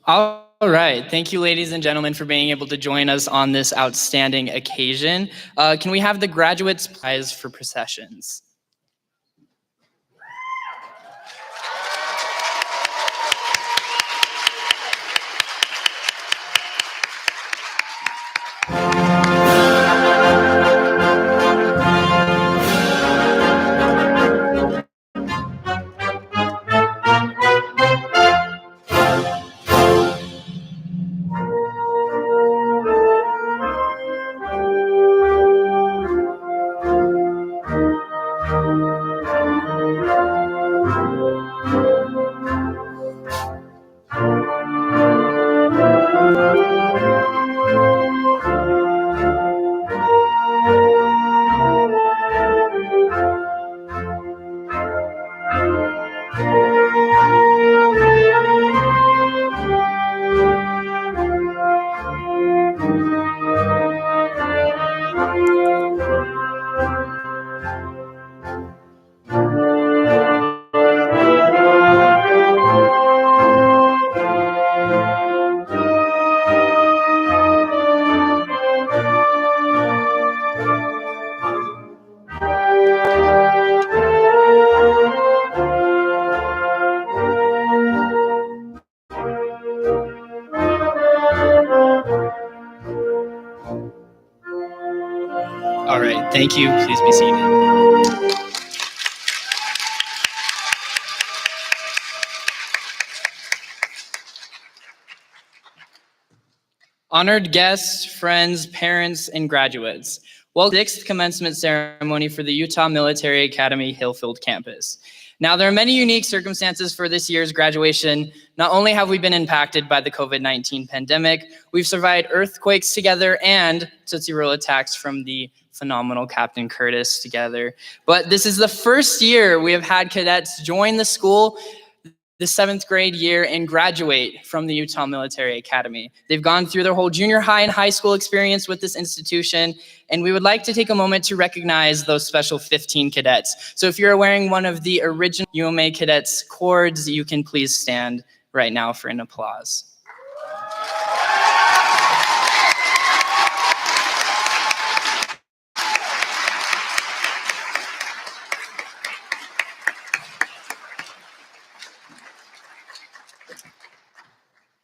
All right. Thank you, ladies and gentlemen, for being able to join us on this outstanding occasion. Can we have the graduates prize for processions? All right. Thank you. Please be seated. Honored guests, friends, parents, and graduates, welcome to the 6th commencement ceremony for the Utah Military Academy Hillfield campus. Now, there are many unique circumstances for this year's graduation. Not only have we been impacted by the COVID-19 pandemic, we've survived earthquakes together and Tootsie Roll attacks from the phenomenal Captain Curtis together. But this is the first year we have had cadets join the school the 7th grade year and graduate from the Utah Military Academy. They've gone through their whole junior high and high school experience with this institution, and we would like to take a moment to recognize those special 15 cadets. So if you're wearing one of the original UMA cadets cords, you can please stand right now for an applause.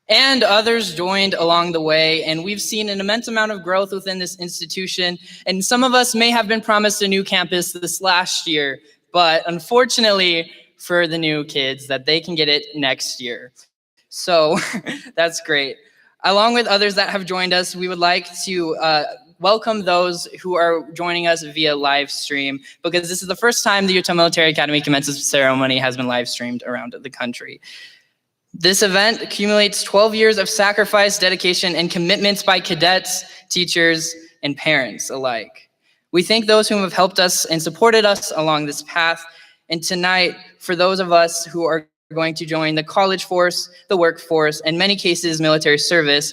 And others joined along the way, and we've seen an immense amount of growth within this institution. And some of us may have been promised a new campus this last year, but unfortunately for the new kids, that they can get it next year. So that's great. Along with others that have joined us, we would like to welcome those who are joining us via live stream, because this is the first time the Utah Military Academy commencement ceremony has been live streamed around the country. This event accumulates 12 years of sacrifice, dedication, and commitments by cadets, teachers, and parents alike. We thank those who have helped us and supported us along this path. And tonight, for those of us who are going to join the college force, the workforce, and in many cases, military service,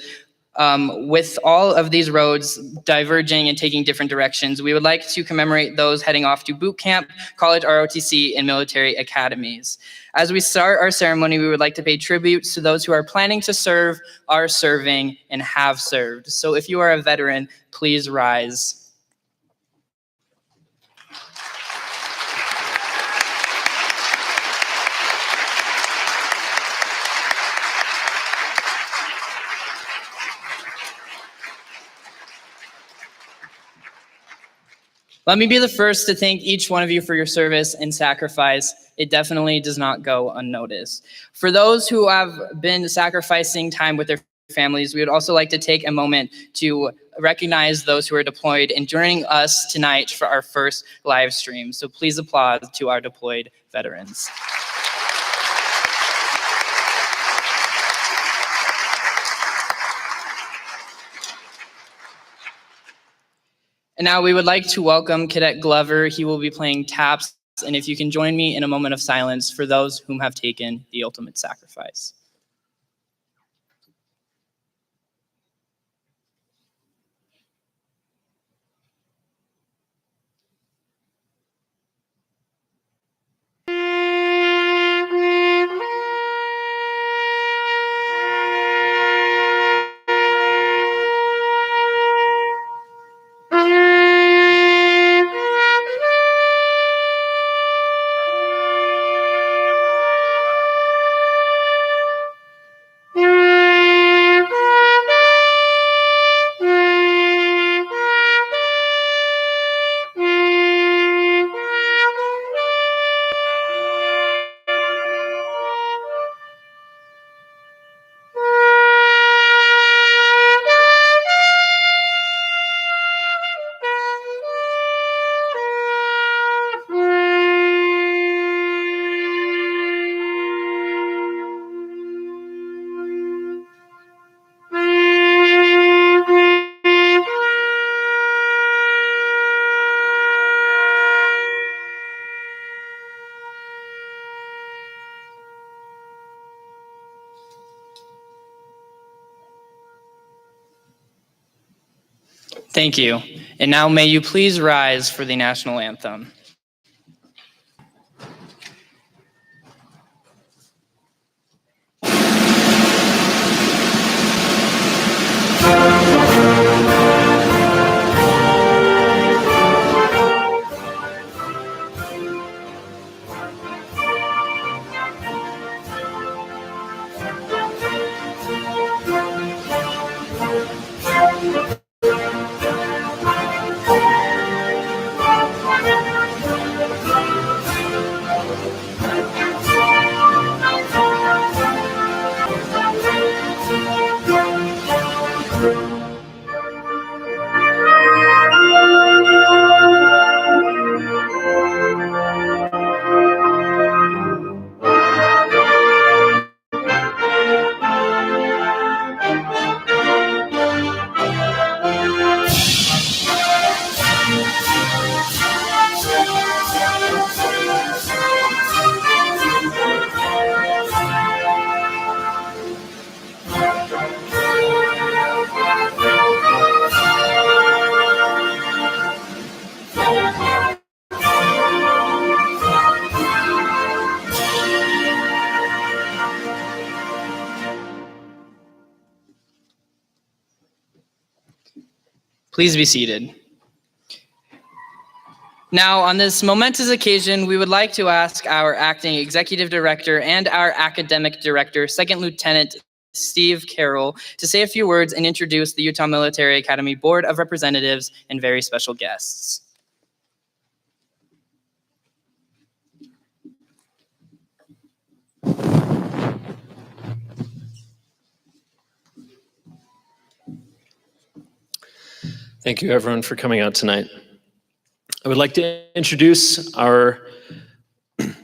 with all of these roads diverging and taking different directions, we would like to commemorate those heading off to boot camp, college ROTC, and military academies. As we start our ceremony, we would like to pay tribute to those who are planning to serve, are serving, and have served. So if you are a veteran, please rise. Let me be the first to thank each one of you for your service and sacrifice. It definitely does not go unnoticed. For those who have been sacrificing time with their families, we would also like to take a moment to recognize those who are deployed and joining us tonight for our first live stream. So please applaud to our deployed veterans. And now we would like to welcome Cadet Glover. He will be playing taps. And if you can join me in a moment of silence for those whom have taken the ultimate sacrifice. Thank you. And now may you please rise for the national anthem. Please be seated. Now, on this momentous occasion, we would like to ask our acting executive director and our academic director, Second Lieutenant Steve Carroll, to say a few words and introduce the Utah Military Academy Board of Representatives and very special guests. Thank you, everyone, for coming out tonight. I would like to introduce our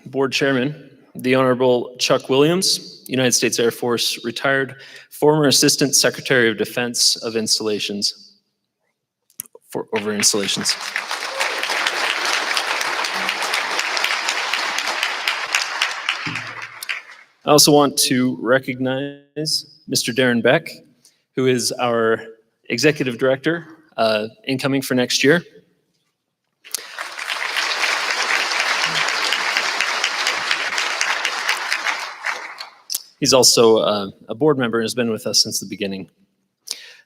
board chairman, the Honorable Chuck Williams, United States Air Force retired, former Assistant Secretary of Defense of Installations, over installations. I also want to recognize Mr. Darren Beck, who is our Executive Director, incoming for next year. He's also a board member and has been with us since the beginning.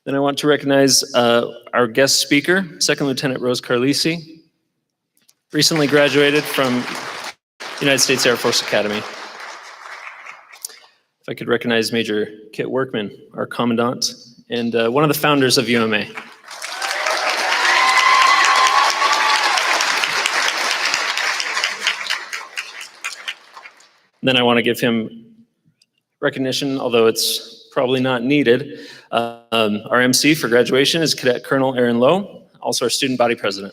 Then I want to recognize our guest speaker, Second Lieutenant Rose Carlisi, recently graduated from United States Air Force Academy. If I could recognize Major Kit Workman, our Commandant, and one of the founders of UMA. Then I want to give him recognition, although it's probably not needed. Our MC for graduation is Cadet Colonel Aaron Lowe, also our student body president.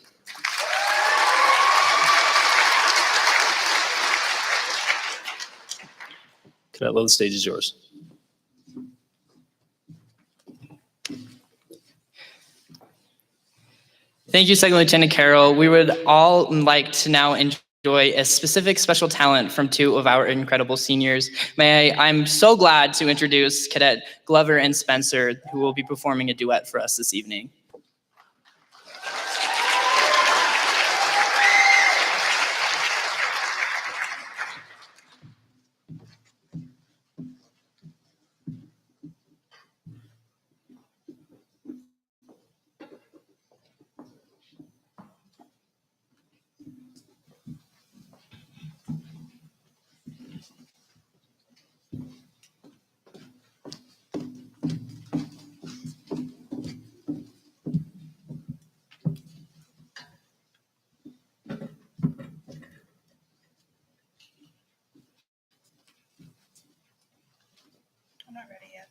Cadet Lowe, the stage is yours. Thank you, Second Lieutenant Carroll. We would all like to now enjoy a specific special talent from two of our incredible seniors. I'm so glad to introduce Cadet Glover and Spencer, who will be performing a duet for us this evening. I'm not ready yet.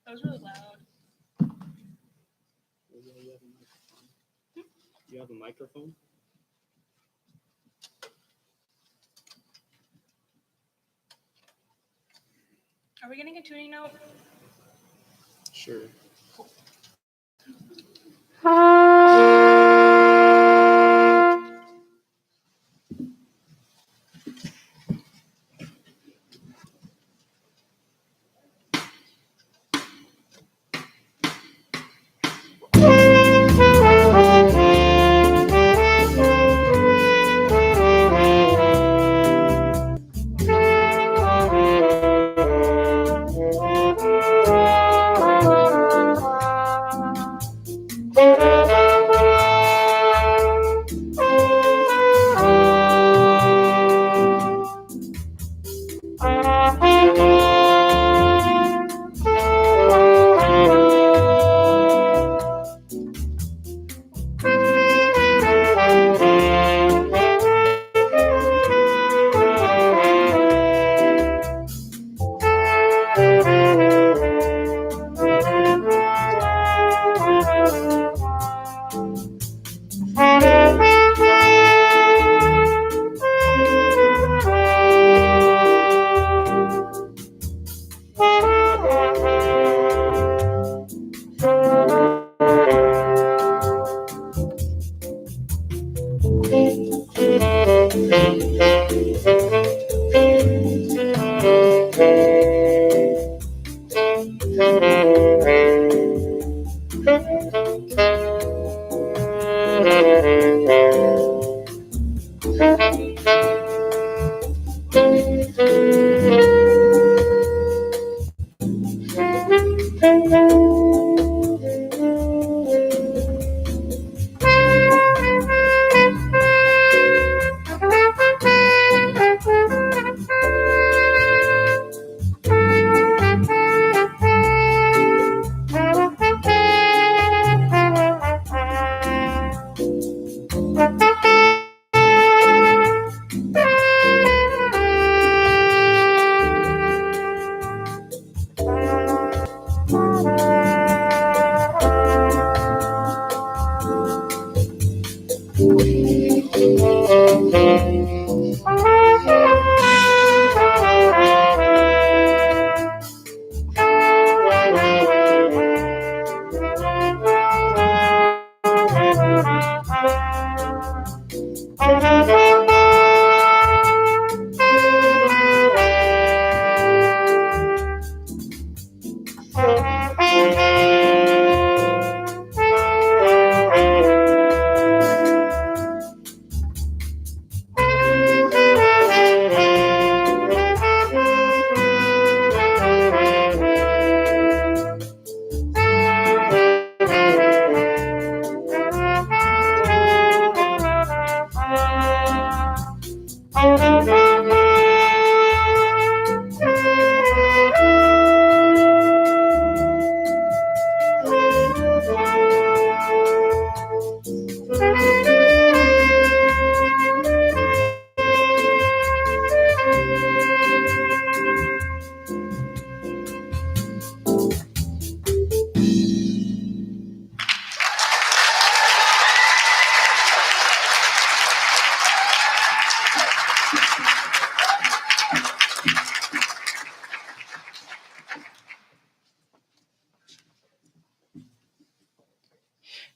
That was really loud. Do you have a microphone? Are we getting a tuning note? Sure.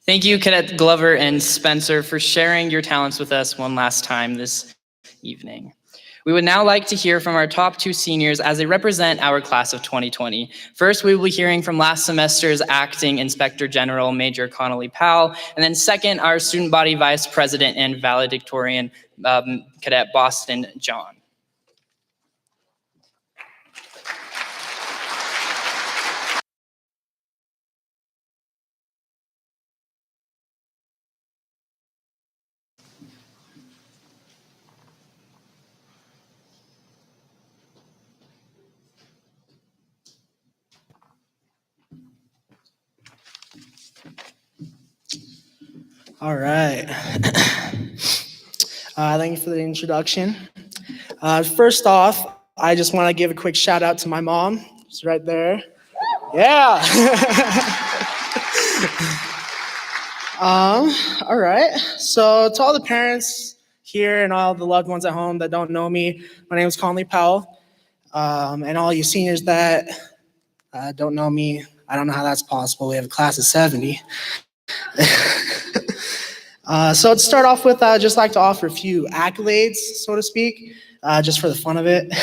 Thank you, Cadet Glover and Spencer, for sharing your talents with us one last time this evening. We would now like to hear from our top two seniors as they represent our class of 2020. First, we will be hearing from last semester's Acting Inspector General, Major Connolly Powell, and then second, our Student Body Vice President and Valedictorian, Cadet Boston John. All right. Thank you for the introduction. First off, I just want to give a quick shout out to my mom. She's right there. Yeah. All right. So to all the parents here and all the loved ones at home that don't know me, my name is Conley Powell. And all you seniors that don't know me, I don't know how that's possible. We have a class of 70. So to start off with, I'd just like to offer a few accolades, so to speak, just for the fun of it.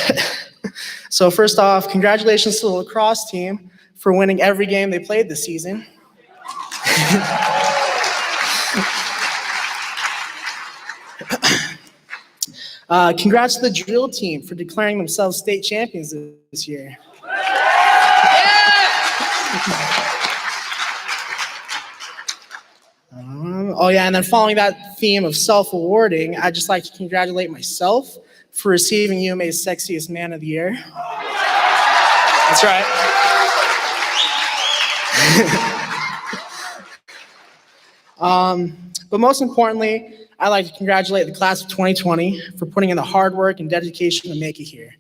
So first off, congratulations to the lacrosse team for winning every game they played this season. Congrats to the drill team for declaring themselves state champions this year. Oh yeah, and then following that theme of self-awarding, I'd just like to congratulate myself for receiving UMA's Sexiest Man of the Year. That's right. But most importantly, I'd like to congratulate the class of 2020 for putting in the hard work and dedication to make it here.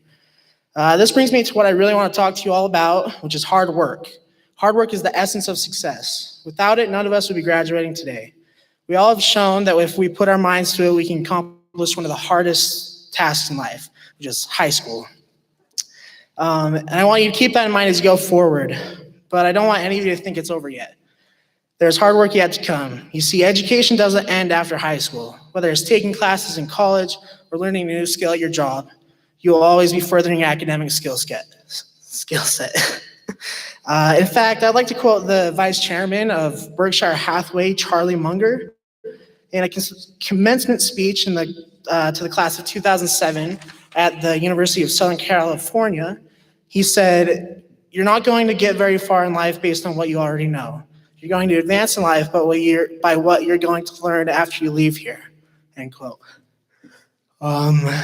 This brings me to what I really want to talk to you all about, which is hard work. Hard work is the essence of success. Without it, none of us would be graduating today. We all have shown that if we put our minds to it, we can accomplish one of the hardest tasks in life, which is high school. And I want you to keep that in mind as you go forward. but I don't want any of you to think it's over yet. There's hard work yet to come. You see, education doesn't end after high school. Whether it's taking classes in college or learning a new skill at your job, you will always be furthering your academic skill set. In fact, I'd like to quote the vice chairman of Berkshire Hathaway, Charlie Munger, in a commencement speech to the class of 2007 at the University of Southern California. He said, "You're not going to get very far in life based on what you already know. You're going to advance in life by what you're going to learn after you leave here," end quote.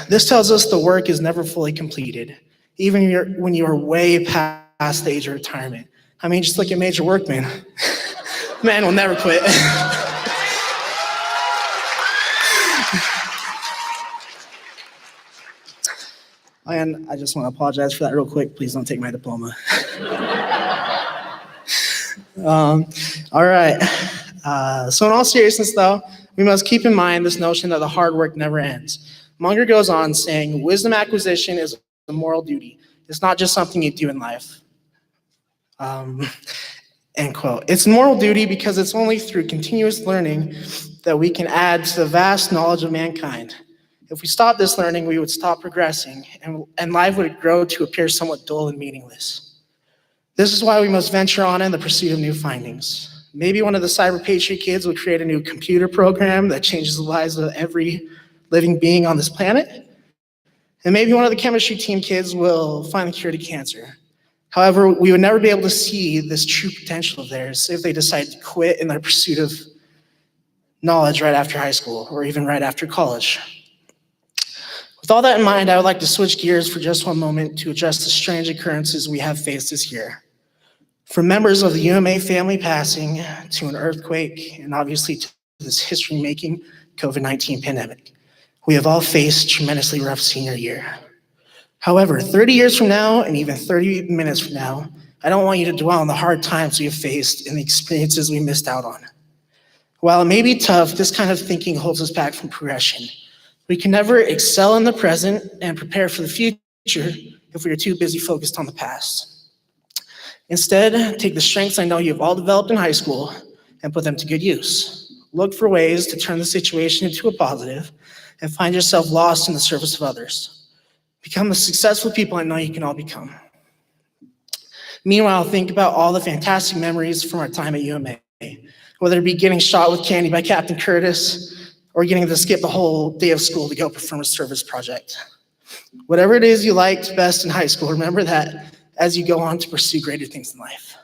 This tells us the work is never fully completed, even when you're way past the age of retirement. I mean, just look at Major Workman. Man will never quit. And I just want to apologize for that real quick. Please don't take my diploma. All right. So in all seriousness, though, we must keep in mind this notion that the hard work never ends. Munger goes on saying, wisdom acquisition is a moral duty. It's not just something you do in life. End quote. It's a moral duty because it's only through continuous learning that we can add to the vast knowledge of mankind. If we stop this learning, we would stop progressing, and life would grow to appear somewhat dull and meaningless. This is why we must venture on in the pursuit of new findings. Maybe one of the Cyber Patriot kids will create a new computer program that changes the lives of every living being on this planet. And maybe one of the chemistry team kids will find the cure to cancer. However, we would never be able to see this true potential of theirs if they decide to quit in their pursuit of knowledge right after high school or even right after college. With all that in mind, I would like to switch gears for just one moment to address the strange occurrences we have faced this year. From members of the UMA family passing to an earthquake and obviously to this history-making COVID-19 pandemic, we have all faced tremendously rough senior year. However, 30 years from now and even 30 minutes from now, I don't want you to dwell on the hard times we have faced and the experiences we missed out on. While it may be tough, this kind of thinking holds us back from progression. We can never excel in the present and prepare for the future if we are too busy focused on the past. Instead, take the strengths I know you've all developed in high school and put them to good use. Look for ways to turn the situation into a positive and find yourself lost in the service of others. Become the successful people I know you can all become. Meanwhile, think about all the fantastic memories from our time at UMA, whether it be getting shot with candy by Captain Curtis or getting to skip a whole day of school to go perform a service project. Whatever it is you liked best in high school, remember that as you go on to pursue greater things in life.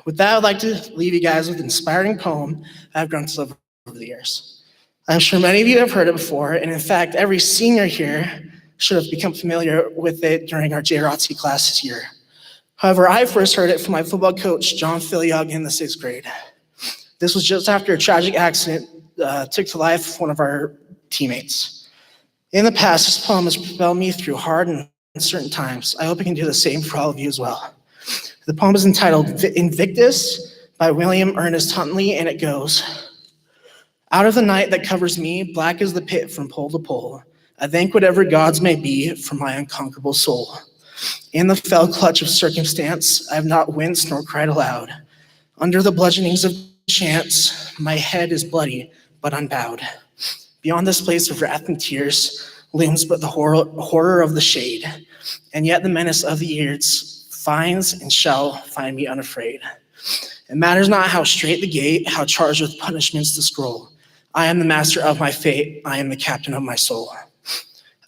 With that, I'd like to leave you guys with an inspiring poem I've grown to love over the years. I'm sure many of you have heard it before, and in fact, every senior here should have become familiar with it during our JROTC class this year. However, I first heard it from my football coach, John Filiog, in the 6th grade. This was just after a tragic accident took to life one of our teammates. In the past, this poem has propelled me through hard and uncertain times. I hope it can do the same for all of you as well. The poem is entitled Invictus by William Ernest Huntley, and it goes, out of the night that covers me, black as the pit from pole to pole, I thank whatever gods may be for my unconquerable soul. In the fell clutch of circumstance, I have not winced nor cried aloud. Under the bludgeonings of chance, my head is bloody but unbowed. Beyond this place of wrath and tears looms but the horror of the shade, and yet the menace of the years finds and shall find me unafraid. It matters not how straight the gate, how charged with punishments the scroll. I am the master of my fate. I am the captain of my soul.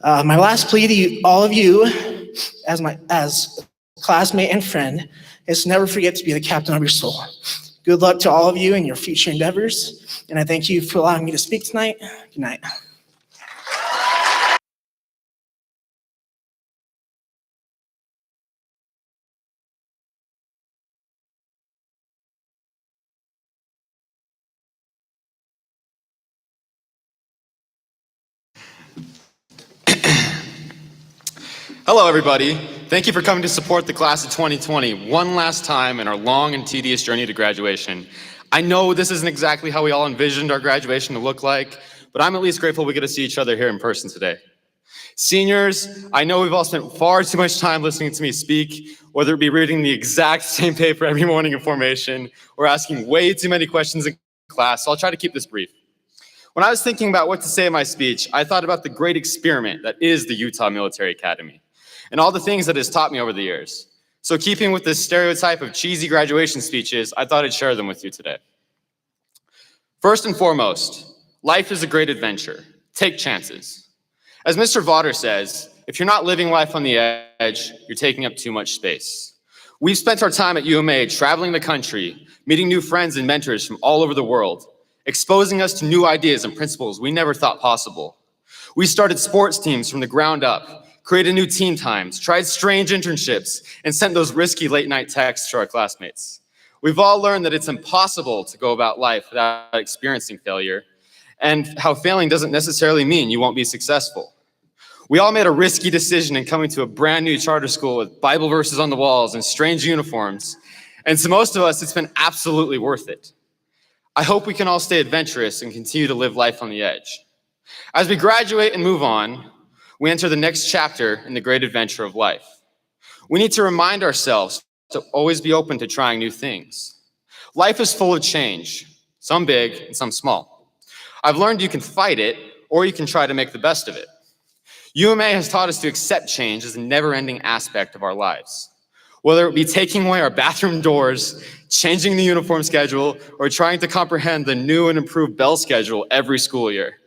My last plea to you, all of you, as classmate and friend, is to never forget to be the captain of your soul. Good luck to all of you in your future endeavors, and I thank you for allowing me to speak tonight. Good night. Hello, everybody. Thank you for coming to support the class of 2020 one last time in our long and tedious journey to graduation. I know this isn't exactly how we all envisioned our graduation to look like, but I'm at least grateful we get to see each other here in person today. Seniors, I know we've all spent far too much time listening to me speak, whether it be reading the exact same paper every morning in formation or asking way too many questions in class, so I'll try to keep this brief. When I was thinking about what to say in my speech, I thought about the great experiment that is the Utah Military Academy and all the things that it has taught me over the years. So keeping with this stereotype of cheesy graduation speeches, I thought I'd share them with you today. First and foremost, life is a great adventure. Take chances. As Mr. Vaughter says, if you're not living life on the edge, you're taking up too much space. We've spent our time at UMA traveling the country, meeting new friends and mentors from all over the world, exposing us to new ideas and principles we never thought possible. We started sports teams from the ground up, created new team times, tried strange internships, and sent those risky late night texts to our classmates. We've all learned that it's impossible to go about life without experiencing failure, and how failing doesn't necessarily mean you won't be successful. We all made a risky decision in coming to a brand new charter school with Bible verses on the walls and strange uniforms, and to most of us, it's been absolutely worth it. I hope we can all stay adventurous and continue to live life on the edge. As we graduate and move on, we enter the next chapter in the great adventure of life. We need to remind ourselves to always be open to trying new things. Life is full of change, some big and some small. I've learned you can fight it, or you can try to make the best of it. UMA has taught us to accept change as a never-ending aspect of our lives. Whether it be taking away our bathroom doors, changing the uniform schedule, or trying to comprehend the new and improved bell schedule every school year.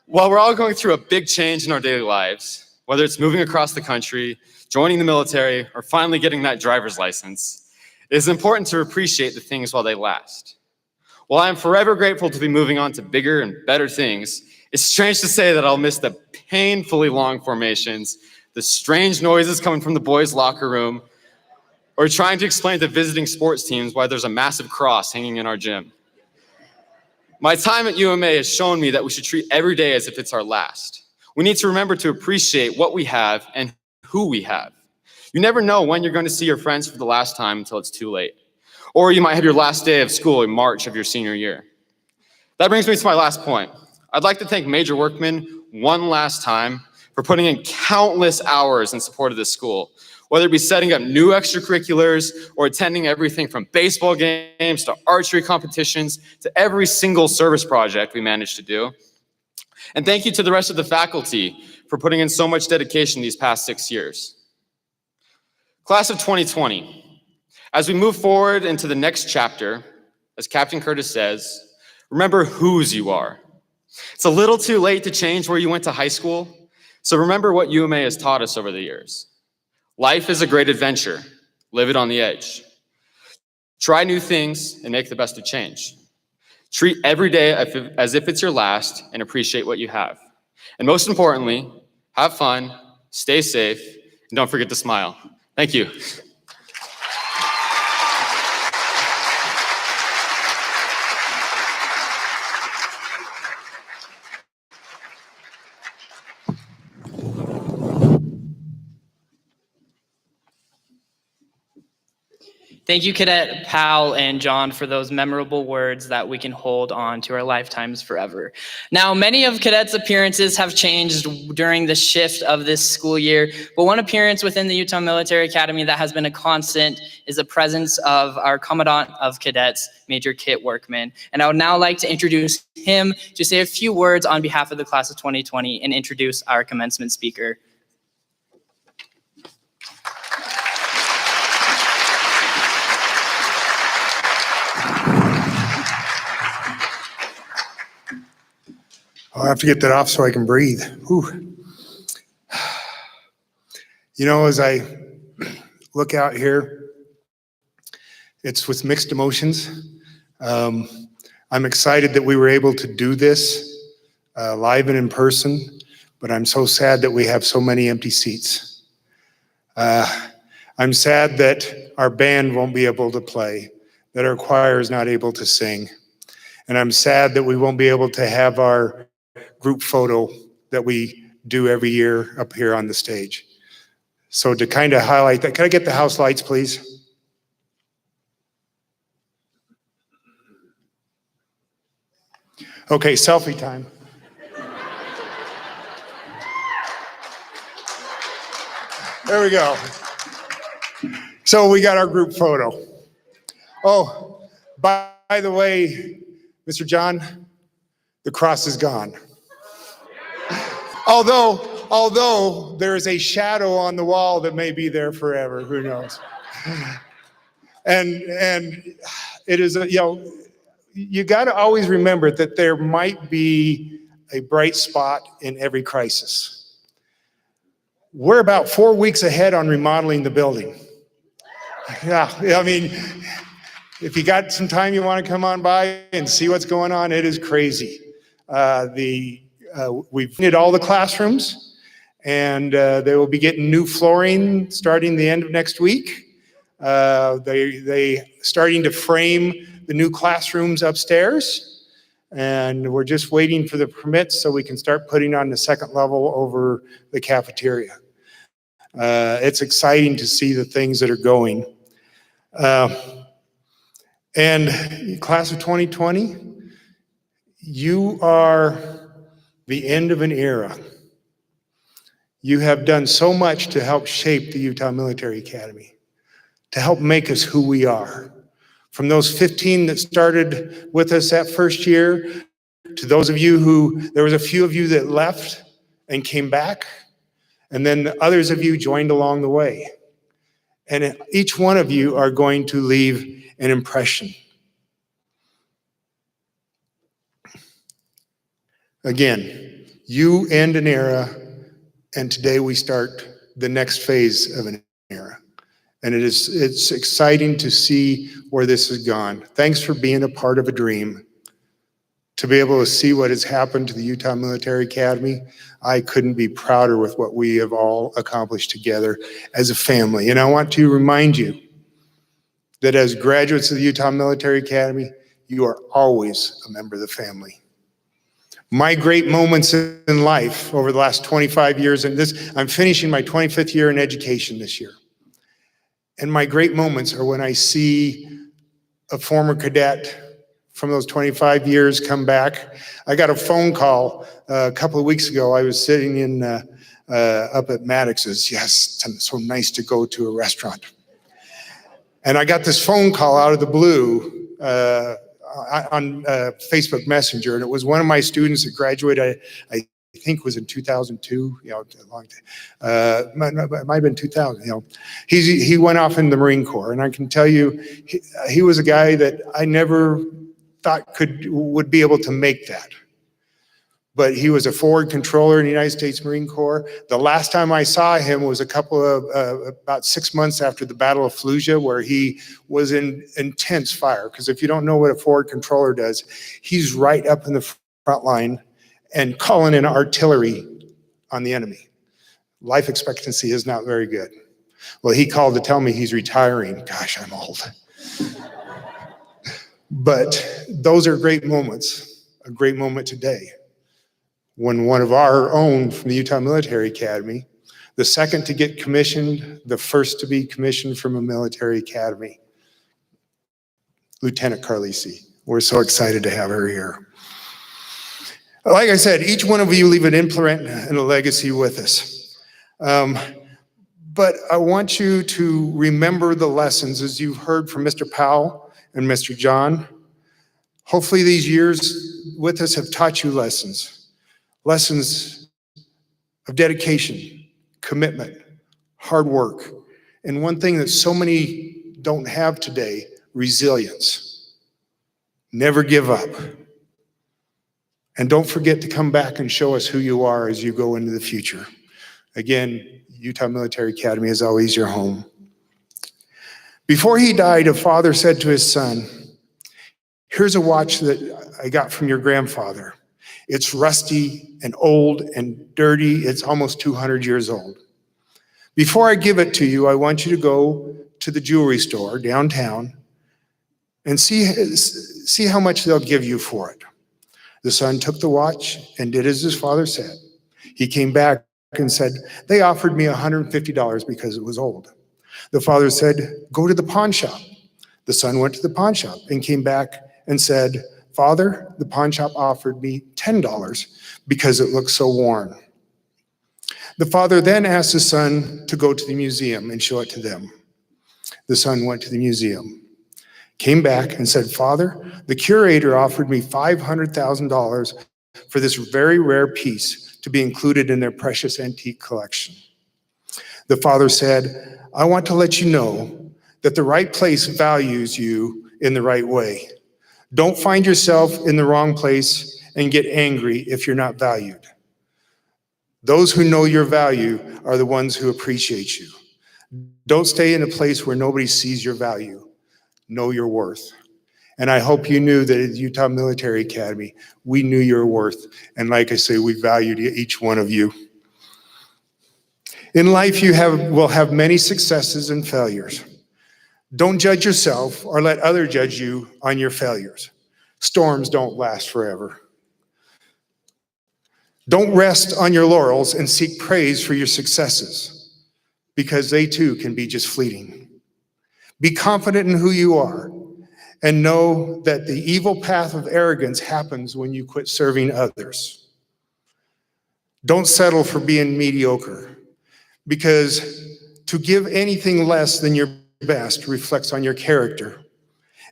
While we're all going through a big change in our daily lives, whether it's moving across the country, joining the military, or finally getting that driver's license, it is important to appreciate the things while they last. While I am forever grateful to be moving on to bigger and better things, it's strange to say that I'll miss the painfully long formations, the strange noises coming from the boys' locker room, or trying to explain to visiting sports teams why there's a massive cross hanging in our gym. My time at UMA has shown me that we should treat every day as if it's our last. We need to remember to appreciate what we have and who we have. You never know when you're going to see your friends for the last time until it's too late. Or you might have your last day of school in March of your senior year. That brings me to my last point. I'd like to thank Major Workman one last time for putting in countless hours in support of this school, whether it be setting up new extracurriculars or attending everything from baseball games to archery competitions to every single service project we managed to do. And thank you to the rest of the faculty for putting in so much dedication these past 6 years. Class of 2020, as we move forward into the next chapter, as Captain Curtis says, remember whose you are. It's a little too late to change where you went to high school, so remember what UMA has taught us over the years. Life is a great adventure. Live it on the edge. Try new things and make the best of change. Treat every day as if it's your last and appreciate what you have. And most importantly, have fun, stay safe, and don't forget to smile. Thank you. Thank you, Cadet Powell and John, for those memorable words that we can hold on to our lifetimes forever. Now, many of Cadets' appearances have changed during the shift of this school year, but one appearance within the Utah Military Academy that has been a constant is the presence of our Commandant of Cadets, Major Kit Workman. And I would now like to introduce him to say a few words on behalf of the class of 2020 and introduce our commencement speaker. I'll have to get that off so I can breathe. Whew. You know, as I look out here, it's with mixed emotions. I'm excited that we were able to do this live and in person, but I'm so sad that we have so many empty seats. I'm sad that our band won't be able to play, that our choir is not able to sing. And I'm sad that we won't be able to have our group photo that we do every year up here on the stage. So to kind of highlight that, can I get the house lights, please? Okay, selfie time. There we go. So we got our group photo. Oh, by the way, Mr. John, the cross is gone. Although there is a shadow on the wall that may be there forever, who knows? And it is, you got to always remember that there might be a bright spot in every crisis. We're about 4 weeks ahead on remodeling the building. Yeah, I mean, if you got some time, you want to come on by and see what's going on, it is crazy. We've painted all the classrooms, and they will be getting new flooring starting the end of next week. They starting to frame the new classrooms upstairs, and we're just waiting for the permits so we can start putting on the second level over the cafeteria. It's exciting to see the things that are going. And class of 2020, you are the end of an era. You have done so much to help shape the Utah Military Academy, to help make us who we are. From those 15 that started with us that first year, to those of you there was a few of you that left and came back, and then the others of you joined along the way. And each one of you are going to leave an impression. Again, you end an era, and today we start the next phase of an era. And it's exciting to see where this has gone. Thanks for being a part of a dream. To be able to see what has happened to the Utah Military Academy, I couldn't be prouder with what we have all accomplished together as a family. And I want to remind you that as graduates of the Utah Military Academy, you are always a member of the family. My great moments in life over the last 25 years, and I'm finishing my 25th year in education this year. And my great moments are when I see a former cadet from those 25 years come back. I got a phone call a couple of weeks ago. I was sitting up at Maddox's. Yes, it's so nice to go to a restaurant. And I got this phone call out of the blue on Facebook Messenger, and it was one of my students that graduated, I think it was in 2002, a long time. It might have been 2000, He went off in the Marine Corps, and I can tell you, he was a guy that I never thought would be able to make that. But he was a forward controller in the United States Marine Corps. The last time I saw him was about 6 months after the Battle of Fallujah, where he was in intense fire. Because if you don't know what a forward controller does, he's right up in the front line and calling in artillery on the enemy. Life expectancy is not very good. Well, he called to tell me he's retiring. Gosh, I'm old. But those are great moments. A great moment today, when one of our own from the Utah Military Academy, the second to get commissioned, the first to be commissioned from a military academy, Lieutenant Carlisi. We're so excited to have her here. Like I said, each one of you leave an imprint and a legacy with us. But I want you to remember the lessons, as you've heard from Mr. Powell and Mr. John. Hopefully these years with us have taught you lessons of dedication, commitment, hard work, and one thing that so many don't have today, resilience. Never give up. And don't forget to come back and show us who you are as you go into the future. Again, Utah Military Academy is always your home. Before he died, a father said to his son, "Here's a watch that I got from your grandfather. It's rusty and old and dirty. It's almost 200 years old. Before I give it to you, I want you to go to the jewelry store downtown and see how much they'll give you for it." The son took the watch and did as his father said. He came back and said, "They offered me $150 because it was old." The father said, "Go to the pawn shop." The son went to the pawn shop and came back and said, "Father, the pawn shop offered me $10 because it looks so worn." The father then asked the son to go to the museum and show it to them. The son went to the museum, came back and said, "Father, the curator offered me $500,000 for this very rare piece to be included in their precious antique collection." The father said, "I want to let you know that the right place values you in the right way. Don't find yourself in the wrong place and get angry if you're not valued. Those who know your value are the ones who appreciate you. Don't stay in a place where nobody sees your value. Know your worth." And I hope you knew that at Utah Military Academy, we knew your worth. And like I say, we valued each one of you. In life, will have many successes and failures. Don't judge yourself or let others judge you on your failures. Storms don't last forever. Don't rest on your laurels and seek praise for your successes, because they too can be just fleeting. Be confident in who you are and know that the evil path of arrogance happens when you quit serving others. Don't settle for being mediocre, because to give anything less than your best reflects on your character,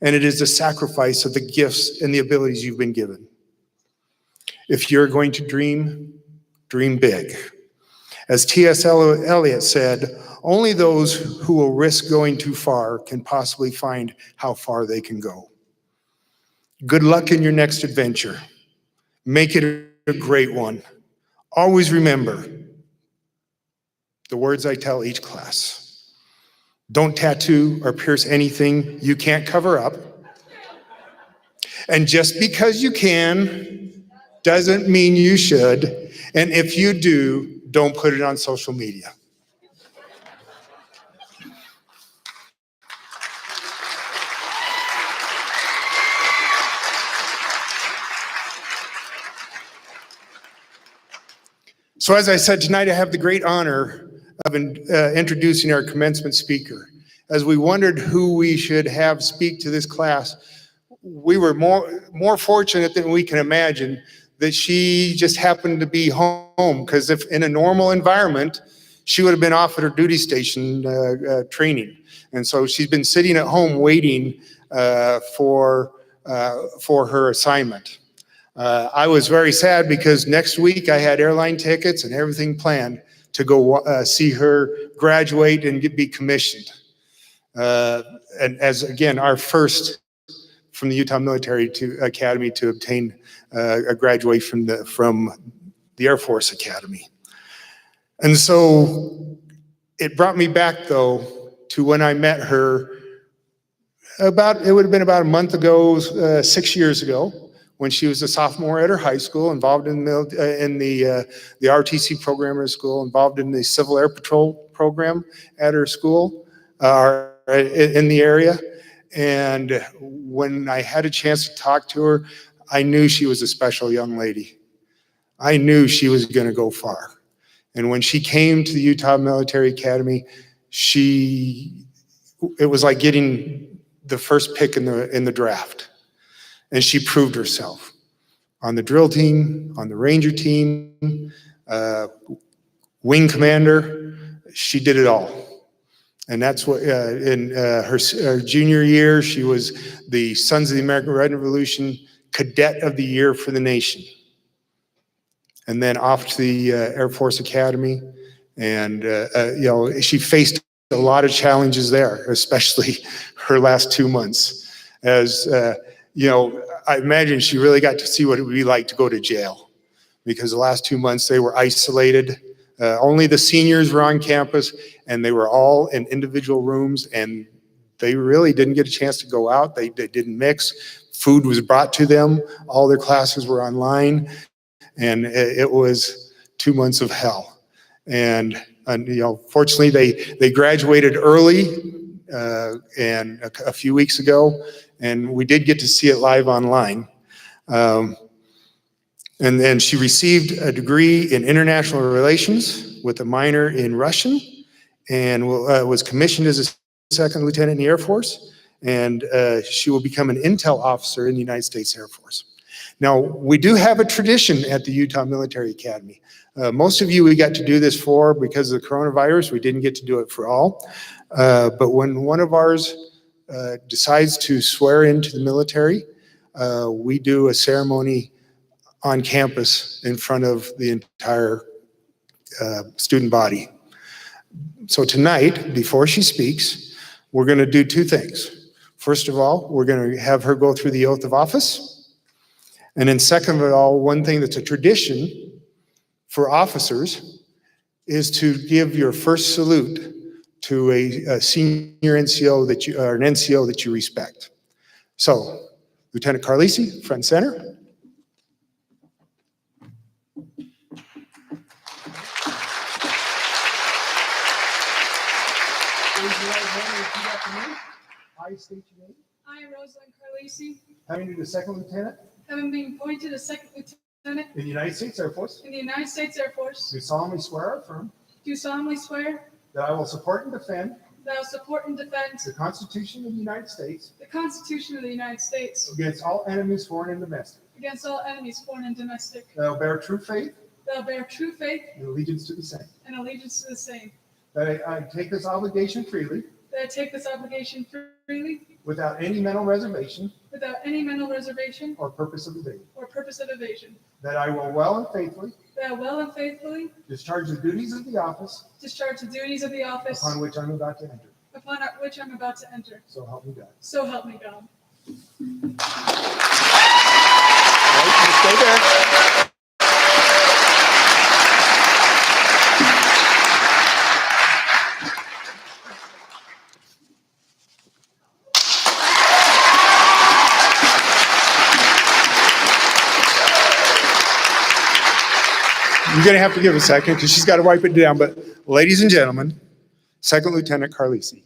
and it is a sacrifice of the gifts and the abilities you've been given. If you're going to dream, dream big. As T.S. Eliot said, only those who will risk going too far can possibly find how far they can go. Good luck in your next adventure. Make it a great one. Always remember the words I tell each class. Don't tattoo or pierce anything you can't cover up. And just because you can doesn't mean you should. And if you do, don't put it on social media. So as I said, tonight I have the great honor of introducing our commencement speaker. As we wondered who we should have speak to this class, we were more fortunate than we can imagine that she just happened to be home, because if in a normal environment, she would have been off at her duty station training. And so she's been sitting at home waiting for her assignment. I was very sad because next week I had airline tickets and everything planned to go see her graduate and be commissioned. And as again, our first from the Utah Military Academy to obtain a graduate from the Air Force Academy. And so it brought me back though to when I met her it would have been about a month ago, 6 years ago, when she was a sophomore at her high school, involved in the RTC program at her school, involved in the Civil Air Patrol program at her school, in the area. And when I had a chance to talk to her, I knew she was a special young lady. I knew she was going to go far. And when she came to the Utah Military Academy, it was like getting the first pick in the draft. And she proved herself on the drill team, on the Ranger team, wing commander. She did it all. And that's what, in her junior year, she was the Sons of the American Revolution Cadet of the Year for the nation. And then off to the Air Force Academy. And, she faced a lot of challenges there, especially her last 2 months. As, I imagine she really got to see what it would be like to go to jail, because the last 2 months they were isolated. Only the seniors were on campus, and they were all in individual rooms, and they really didn't get a chance to go out. They didn't mix. Food was brought to them. All their classes were online, and it was 2 months of hell. And fortunately, they graduated early, and a few weeks ago, and we did get to see it live online. And then she received a degree in international relations with a minor in Russian, and was commissioned as a second lieutenant in the Air Force. And she will become an intel officer in the United States Air Force. Now, we do have a tradition at the Utah Military Academy. Most of you we got to do this for because of the coronavirus. We didn't get to do it for all. But when one of ours decides to swear into the military, we do a ceremony on campus in front of the entire student body. So tonight, before she speaks, we're going to do two things. First of all, we're going to have her go through the oath of office. And then second of all, one thing that's a tradition for officers is to give your first salute to a senior NCO that you, or an NCO that you respect. So, Lieutenant Carlisi, front and center. I state your name. I, Rosalind Carlisi, Having been a second lieutenant having been appointed a second lieutenant in the United States Air Force, in the United States Air Force, do solemnly swear or affirm do solemnly swear that I will support and defend that I will support and defend the Constitution of the United States the Constitution of the United States against all enemies, foreign and domestic. against all enemies, foreign and domestic, That I will bear true faith that I will bear true faith and allegiance to the same. and allegiance to the same, That I take this obligation freely that I take this obligation freely without any mental reservation without any mental reservation or purpose of evasion. or purpose of evasion, That I will well and faithfully that I will and faithfully discharge the duties of the office discharge the duties of the office upon which I'm about to enter. upon which I'm about to enter. So help me God. So help me God. Stay there. You're going to have to give a second because she's got to wipe it down. But ladies and gentlemen, Second Lieutenant Carlisi.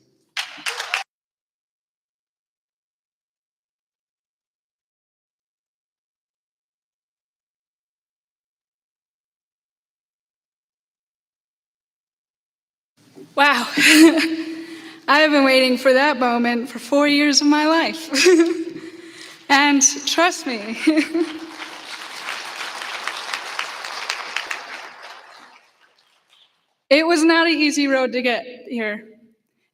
Wow. I have been waiting for that moment for 4 years of my life. And trust me, it was not an easy road to get here.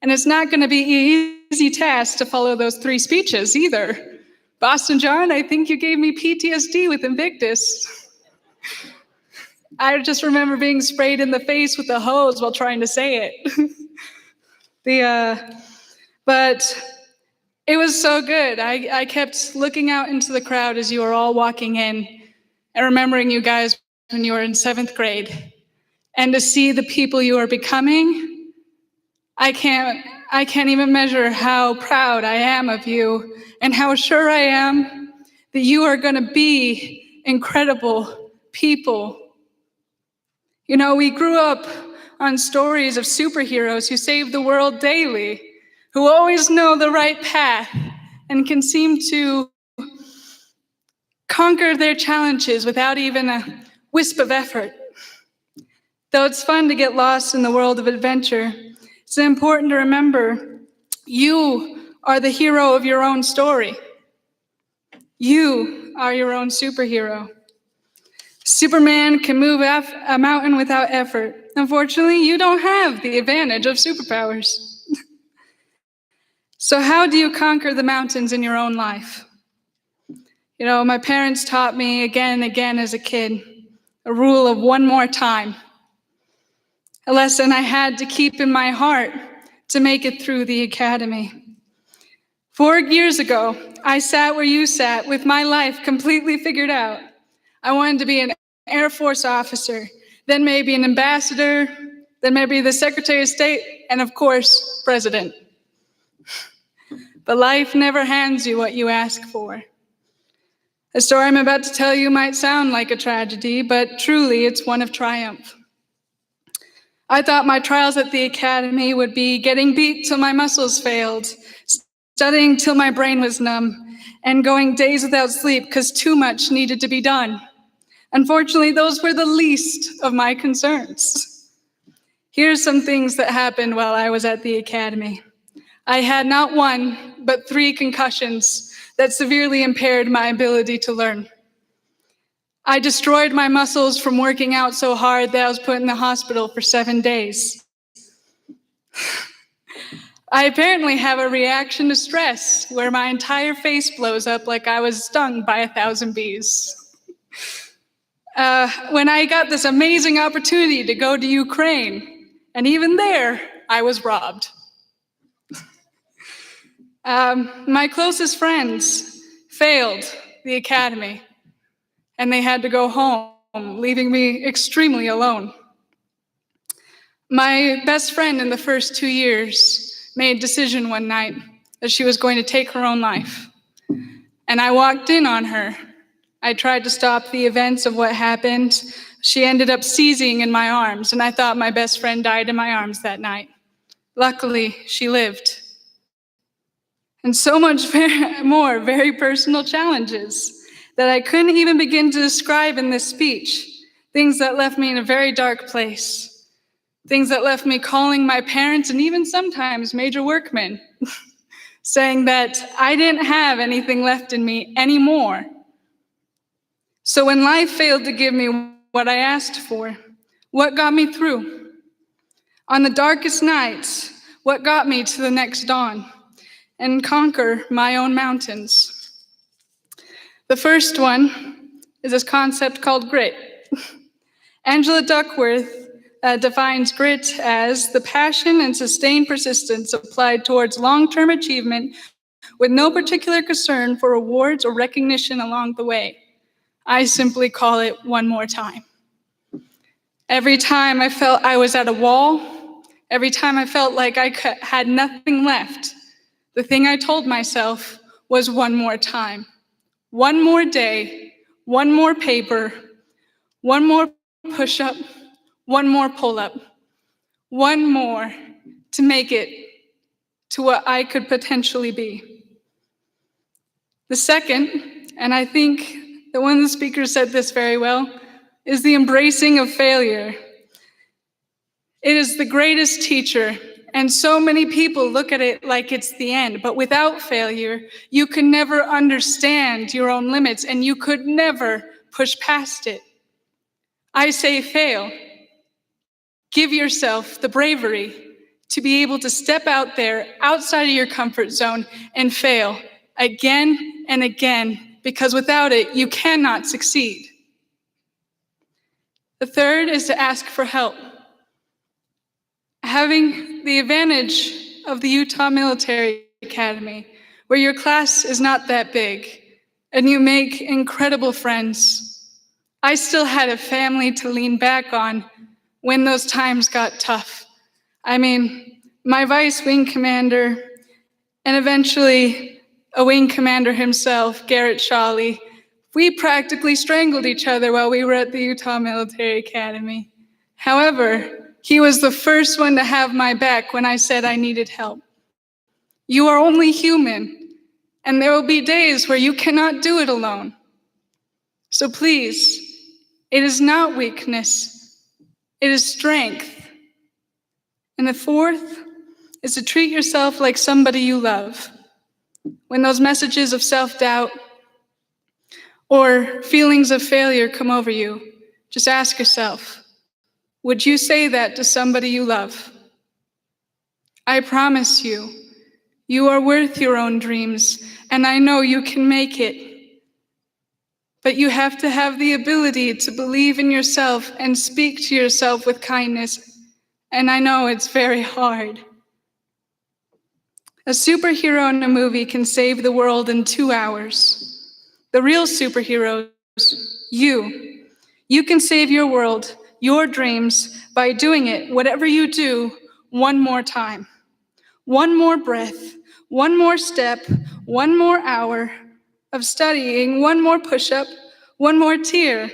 And it's not going to be an easy task to follow those 3 speeches either. Boston John, I think you gave me PTSD with Invictus. I just remember being sprayed in the face with a hose while trying to say it. But it was so good. I kept looking out into the crowd as you were all walking in and remembering you guys when you were in 7th grade. And to see the people you are becoming, I can't even measure how proud I am of you and how sure I am that you are going to be incredible people. You know, we grew up on stories of superheroes who save the world daily, who always know the right path and can seem to conquer their challenges without even a wisp of effort. Though it's fun to get lost in the world of adventure, it's important to remember you are the hero of your own story. You are your own superhero. Superman can move a mountain without effort. Unfortunately, you don't have the advantage of superpowers. So how do you conquer the mountains in your own life? You know, my parents taught me again and again as a kid, a rule of one more time. A lesson I had to keep in my heart to make it through the academy. 4 years ago, I sat where you sat with my life completely figured out. I wanted to be an Air Force officer, then maybe an ambassador, then maybe the Secretary of State, and of course, President. But life never hands you what you ask for. The story I'm about to tell you might sound like a tragedy, but truly it's one of triumph. I thought my trials at the academy would be getting beat till my muscles failed, studying till my brain was numb, and going days without sleep because too much needed to be done. Unfortunately, those were the least of my concerns. Here's some things that happened while I was at the academy. I had not 1, but 3 concussions that severely impaired my ability to learn. I destroyed my muscles from working out so hard that I was put in the hospital for 7 days. I apparently have a reaction to stress where my entire face blows up like I was stung by 1,000 bees. When I got this amazing opportunity to go to Ukraine, and even there, I was robbed. My closest friends failed the academy, and they had to go home, leaving me extremely alone. My best friend in the first 2 years made a decision one night that she was going to take her own life. And I walked in on her. I tried to stop the events of what happened. She ended up seizing in my arms, and I thought my best friend died in my arms that night. Luckily, she lived. And so much more very personal challenges that I couldn't even begin to describe in this speech. Things that left me in a very dark place. Things that left me calling my parents and even sometimes major workmen, saying that I didn't have anything left in me anymore. So when life failed to give me what I asked for, what got me through? On the darkest nights, what got me to the next dawn and conquer my own mountains? The first one is this concept called grit. Angela Duckworth defines grit as the passion and sustained persistence applied towards long-term achievement with no particular concern for rewards or recognition along the way. I simply call it one more time. Every time I felt I was at a wall, every time I felt like I had nothing left, the thing I told myself was one more time. One more day, one more paper, one more push-up, one more pull-up, one more to make it to what I could potentially be. The second, and I think that one of the speakers said this very well, is the embracing of failure. It is the greatest teacher, and so many people look at it like it's the end, but without failure, you can never understand your own limits, and you could never push past it. I say fail. Give yourself the bravery to be able to step out there outside of your comfort zone and fail again and again, because without it, you cannot succeed. The third is to ask for help. Having the advantage of the Utah Military Academy, where your class is not that big and you make incredible friends, I still had a family to lean back on when those times got tough. I mean, my vice wing commander and eventually a wing commander himself, Garrett Shawley, we practically strangled each other while we were at the Utah Military Academy. However, he was the first one to have my back when I said I needed help. You are only human, and there will be days where you cannot do it alone. So please, it is not weakness, it is strength. And the fourth is to treat yourself like somebody you love. When those messages of self-doubt or feelings of failure come over you, just ask yourself, would you say that to somebody you love? I promise you, you are worth your own dreams, and I know you can make it. But you have to have the ability to believe in yourself and speak to yourself with kindness, and I know it's very hard. A superhero in a movie can save the world in 2 hours. The real superheroes, you. You can save your world, your dreams, by doing it, whatever you do, one more time. One more breath, one more step, one more hour of studying, one more push-up, one more tear,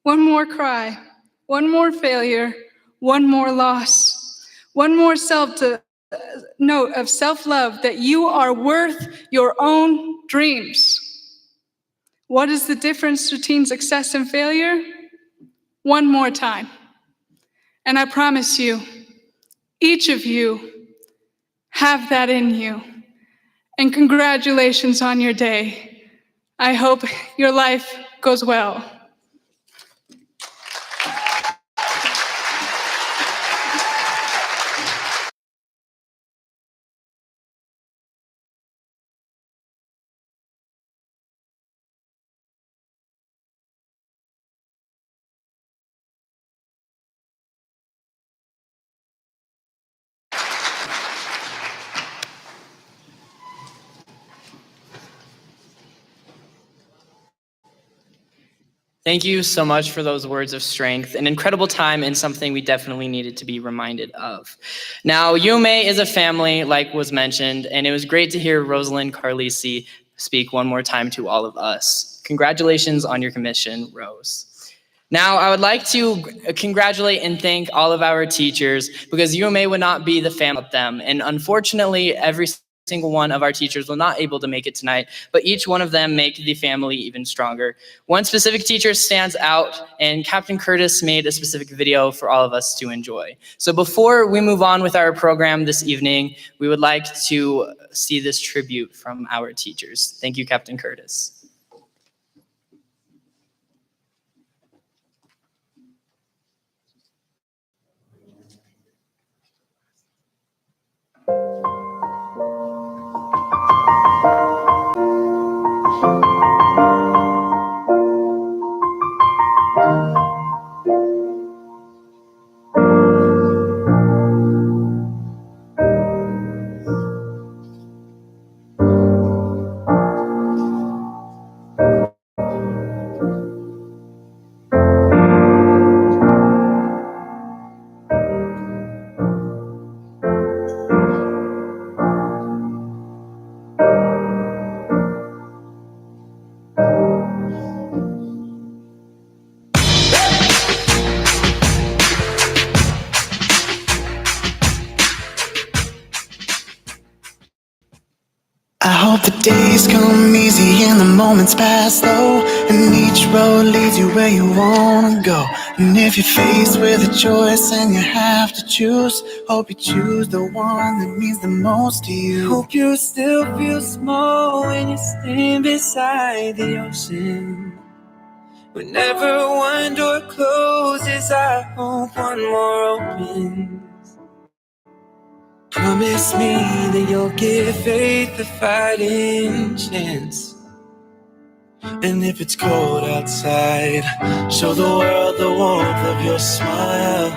one more cry, one more failure, one more loss, one more note of self-love that you are worth your own dreams. What is the difference between success and failure? One more time. And I promise you, each of you have that in you. And congratulations on your day. I hope your life goes well. Thank you so much for those words of strength. An incredible time and something we definitely needed to be reminded of. Now, UMA is a family, like was mentioned, and it was great to hear Rosalind Carlisi speak one more time to all of us. Congratulations on your commission, Rose. Now, I would like to congratulate and thank all of our teachers, because UMA would not be the family without them. And unfortunately, every single one of our teachers was not able to make it tonight, but each one of them make the family even stronger. One specific teacher stands out, and Captain Curtis made a specific video for all of us to enjoy. So before we move on with our program this evening, we would like to see this tribute from our teachers. Thank you, Captain Curtis. I hope the days come easy and the moments pass slow, and each road leads you where you wanna go. And if you're faced with a choice and you have to choose, hope you choose the one that means the most to you. Hope you still feel small when you stand beside the ocean. Whenever one door closes, I hope one more opens. Promise me that you'll give faith a fighting chance. And if it's cold outside, show the world the warmth of your smile.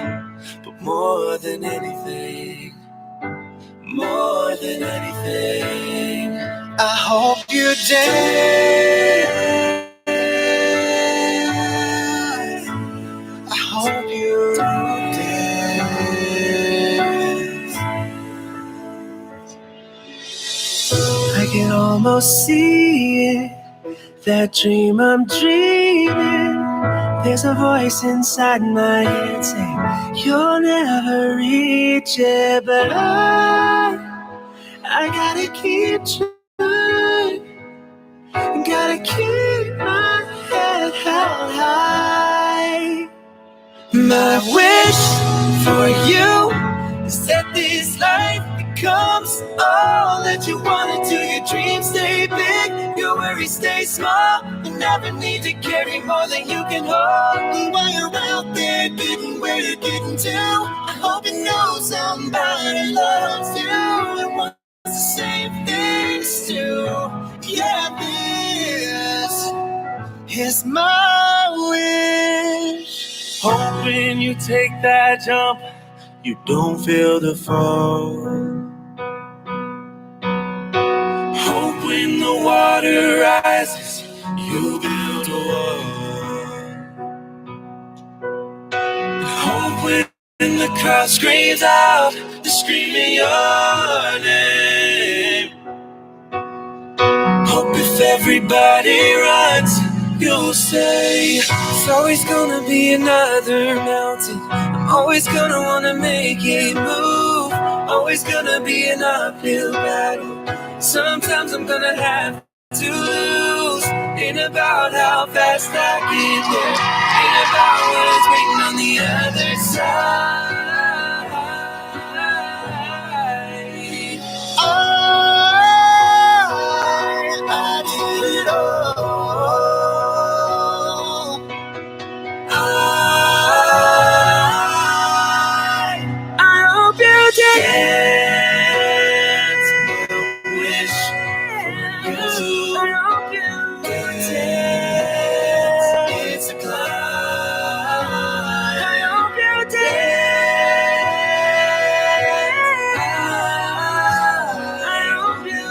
But more than anything, I hope you dance. I hope you dance. I can almost see it, that dream I'm dreaming. There's a voice inside my head saying, you'll never reach it. But I gotta keep trying. Gotta keep my head held high. My wish for you is that this life becomes all that you wanna do. Your dreams stay big, your worries stay small. You never need to carry more than you can hold. And while you're out there getting where you're getting to, I hope you know somebody loves you and wants the same things too. Yeah, this is my wish. Hope when you take that jump, you don't feel the fall. Hope when the water rises, you build a wall. Hope when the crowd screams out, they're screaming your name. Hope if everybody runs, you'll say, there's always gonna be another mountain. I'm always gonna wanna make it move. Always gonna be an uphill battle. Sometimes I'm gonna have to lose. Ain't about how fast I get there. Ain't about what's waiting on the other side. I did it all. I hope you dance. Wish for you. I hope you dance. It's a climb. I hope you dance. I hope you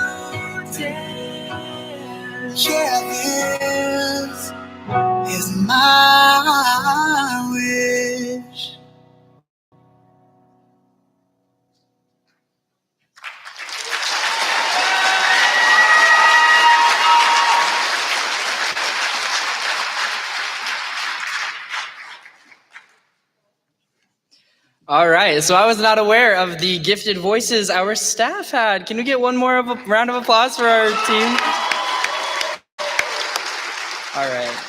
dance. Yeah, this is my wish. All right, so I was not aware of the gifted voices our staff had. Can we get one more round of applause for our team? All right.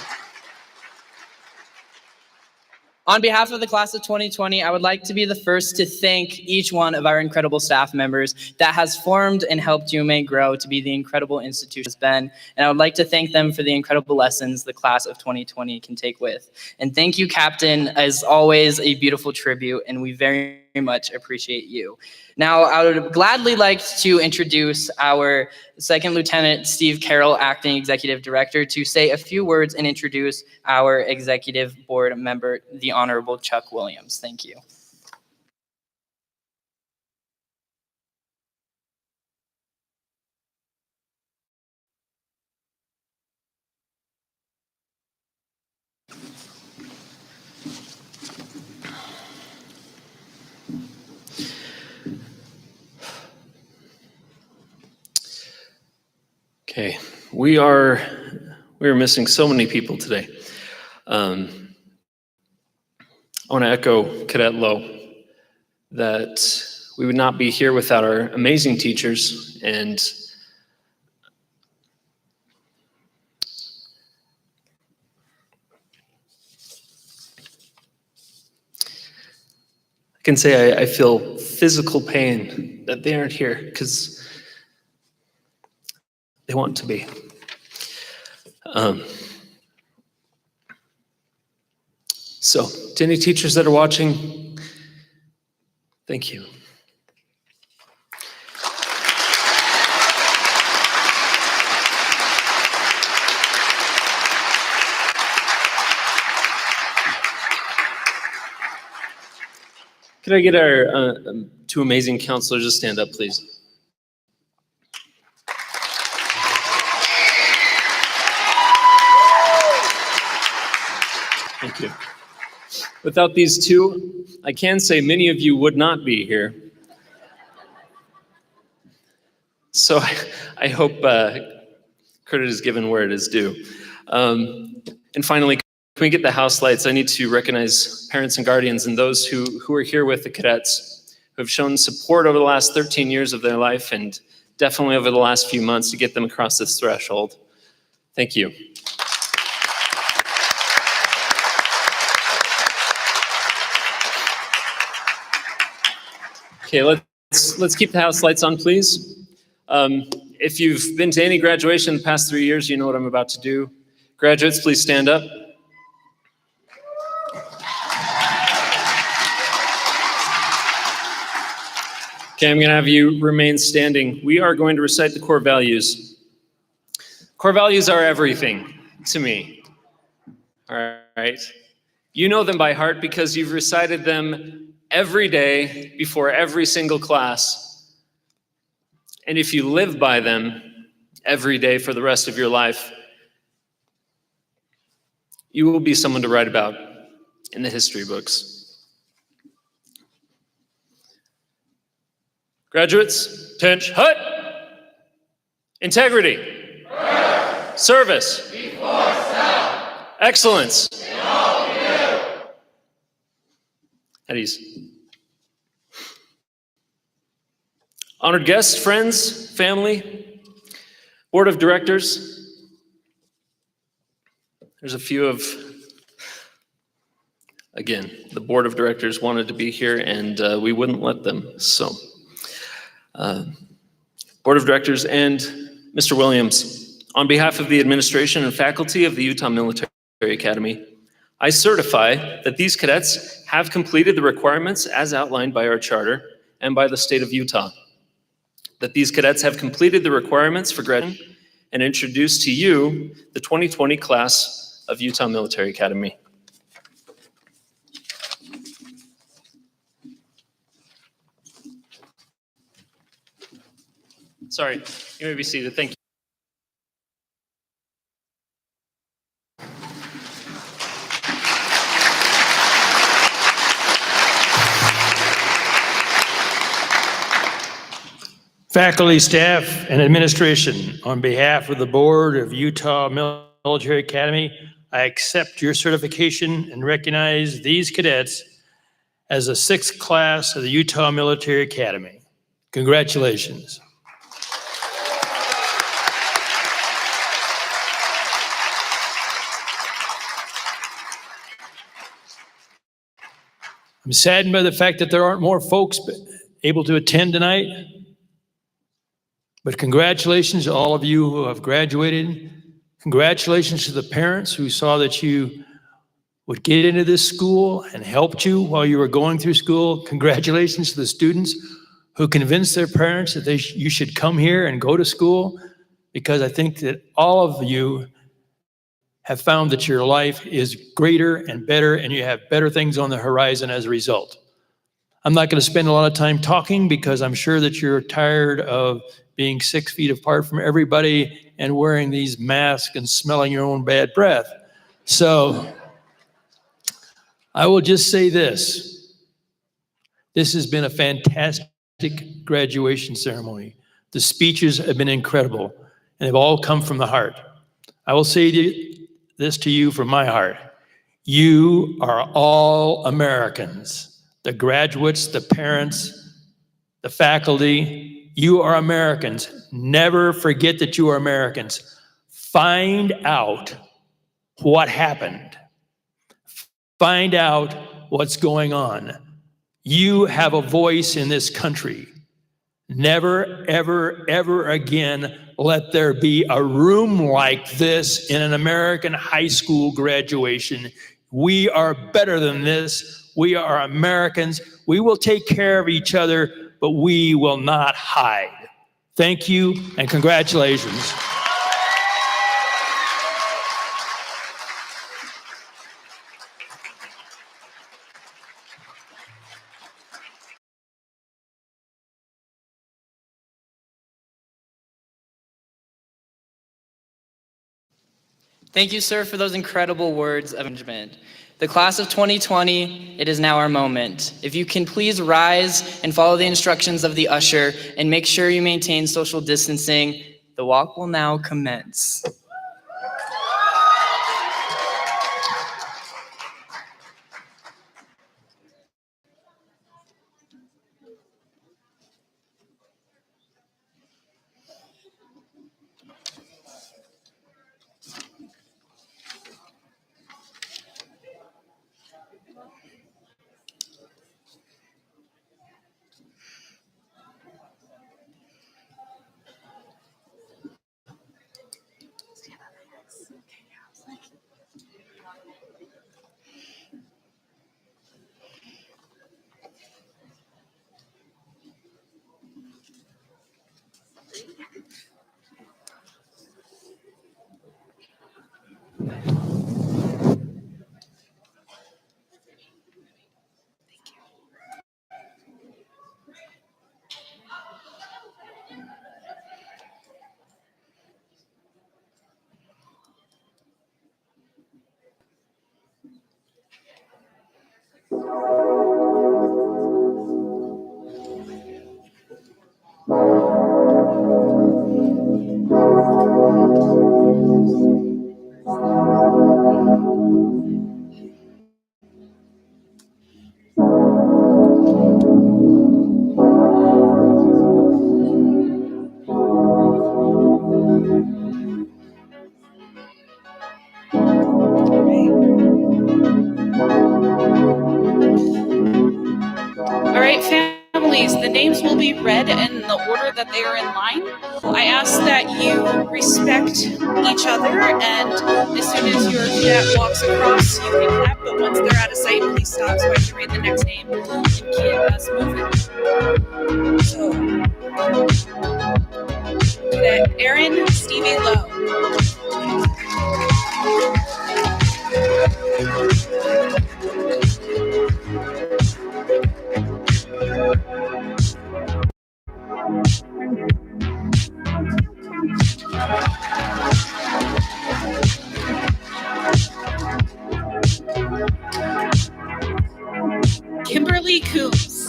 On behalf of the class of 2020, I would like to be the first to thank each one of our incredible staff members that has formed and helped UMA grow to be the incredible institution it's been. And I would like to thank them for the incredible lessons the class of 2020 can take with. And thank you, Captain, as always, a beautiful tribute, and we very much appreciate you. Now, I would gladly like to introduce our Second Lieutenant Steve Carroll, Acting Executive Director, to say a few words and introduce our Executive Board member, the Honorable Chuck Williams. Thank you. Okay, we are missing so many people today. I want to echo Cadet Lowe that we would not be here without our amazing teachers, and I can say I feel physical pain that they aren't here because they want to be. So, to any teachers that are watching, thank you. Could I get our two amazing counselors to stand up, please? Thank you. Without these two, I can say many of you would not be here. So I hope credit is given where it is due. And finally, can we get the house lights? I need to recognize parents and guardians and those who are here with the cadets, who have shown support over the last 13 years of their life and definitely over the last few months to get them across this threshold. Thank you. Okay, let's keep the house lights on, please. If you've been to any graduation in the past 3 years, you know what I'm about to do. Graduates, please stand up. Okay, I'm going to have you remain standing. We are going to recite the core values. Core values are everything to me. All right. You know them by heart because you've recited them every day before every single class. And if you live by them every day for the rest of your life, you will be someone to write about in the history books. Graduates, attention, hut! Integrity. First. Service. Before self. Excellence. In all we do. At ease. Honored guests, friends, family, board of directors. There's a few of, again, the board of directors wanted to be here and we wouldn't let them, so. Board of Directors and Mr. Williams, on behalf of the administration and faculty of the Utah Military Academy, I certify that these cadets have completed the requirements as outlined by our charter and by the state of Utah. That these cadets have completed the requirements for graduation and introduce to you the 2020 class of Utah Military Academy. Sorry, you may be seated. Thank you. Faculty, staff, and administration, on behalf of the board of Utah Military Academy, I accept your certification and recognize these cadets as the 6th class of the Utah Military Academy. Congratulations. I'm saddened by the fact that there aren't more folks able to attend tonight. But congratulations to all of you who have graduated. Congratulations to the parents who saw that you would get into this school and helped you while you were going through school. Congratulations to the students who convinced their parents that you should come here and go to school, because I think that all of you have found that your life is greater and better, and you have better things on the horizon as a result. I'm not going to spend a lot of time talking because I'm sure that you're tired of being 6 feet apart from everybody and wearing these masks and smelling your own bad breath. So I will just say this. This has been a fantastic graduation ceremony. The speeches have been incredible, and they've all come from the heart. I will say this to you from my heart. You are all Americans. The graduates, the parents, the faculty, you are Americans. Never forget that you are Americans. Find out what happened. Find out what's going on. You have a voice in this country. Never, ever, ever again let there be a room like this in an American high school graduation. We are better than this. We are Americans. We will take care of each other, but we will not hide. Thank you and congratulations. Thank you, sir, for those incredible words of encouragement. The class of 2020, it is now our moment. If you can please rise and follow the instructions of the usher and make sure you maintain social distancing, the walk will now commence. All right, families, the names will be read in the order that they are in line. I ask that you respect each other, and as soon as your cadet walks across, you can clap, but once they're out of sight, please stop so I can read the next name and keep us moving. So, Cadet Aaron Stevie Lowe. Kimberly Coombs.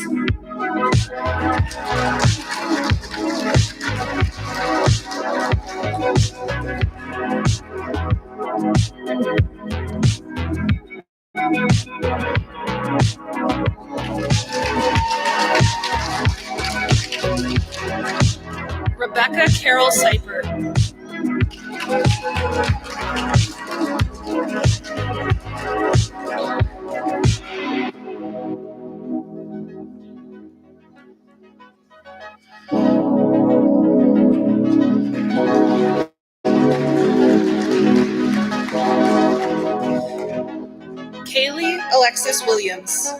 Carol Seiper. Kaylee Alexis Williams.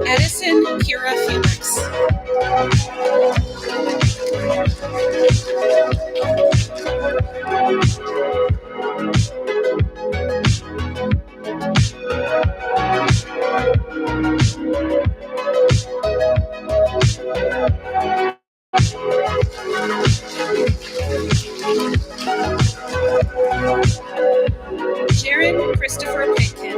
Edison Kira Felix. Jaron Christopher Pitkin.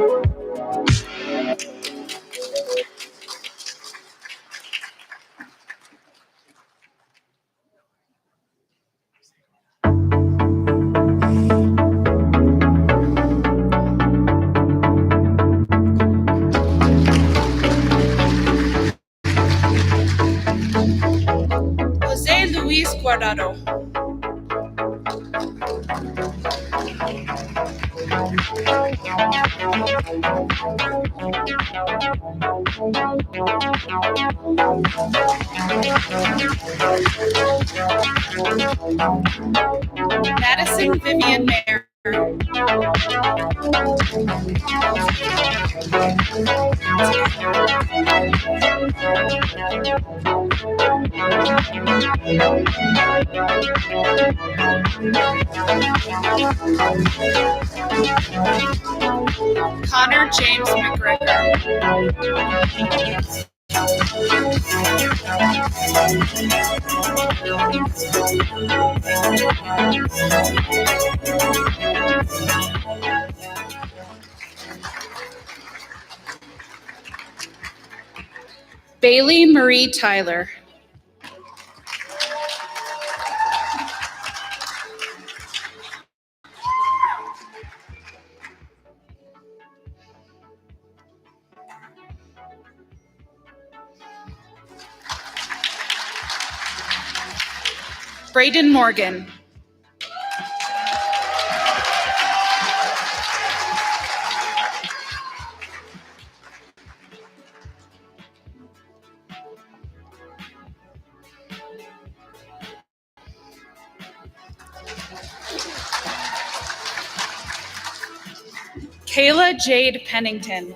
Jose Luis Guardado. Madison Vivian Mayer. Connor James McGregor. Bailey Marie Tyler. Braden Morgan. Kayla Jade Pennington.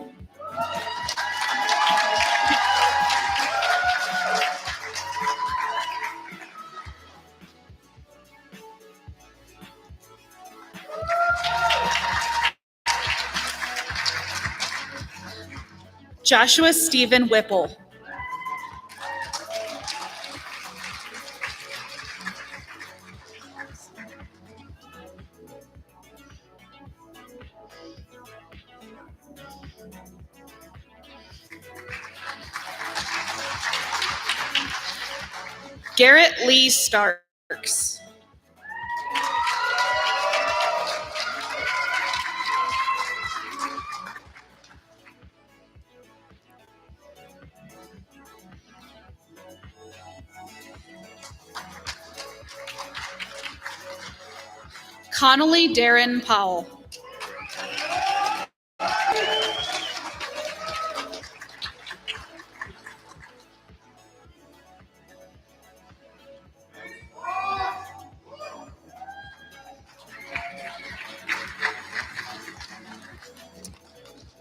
Joshua Stephen Whipple. Garrett Lee Starks. Connolly Darren Powell.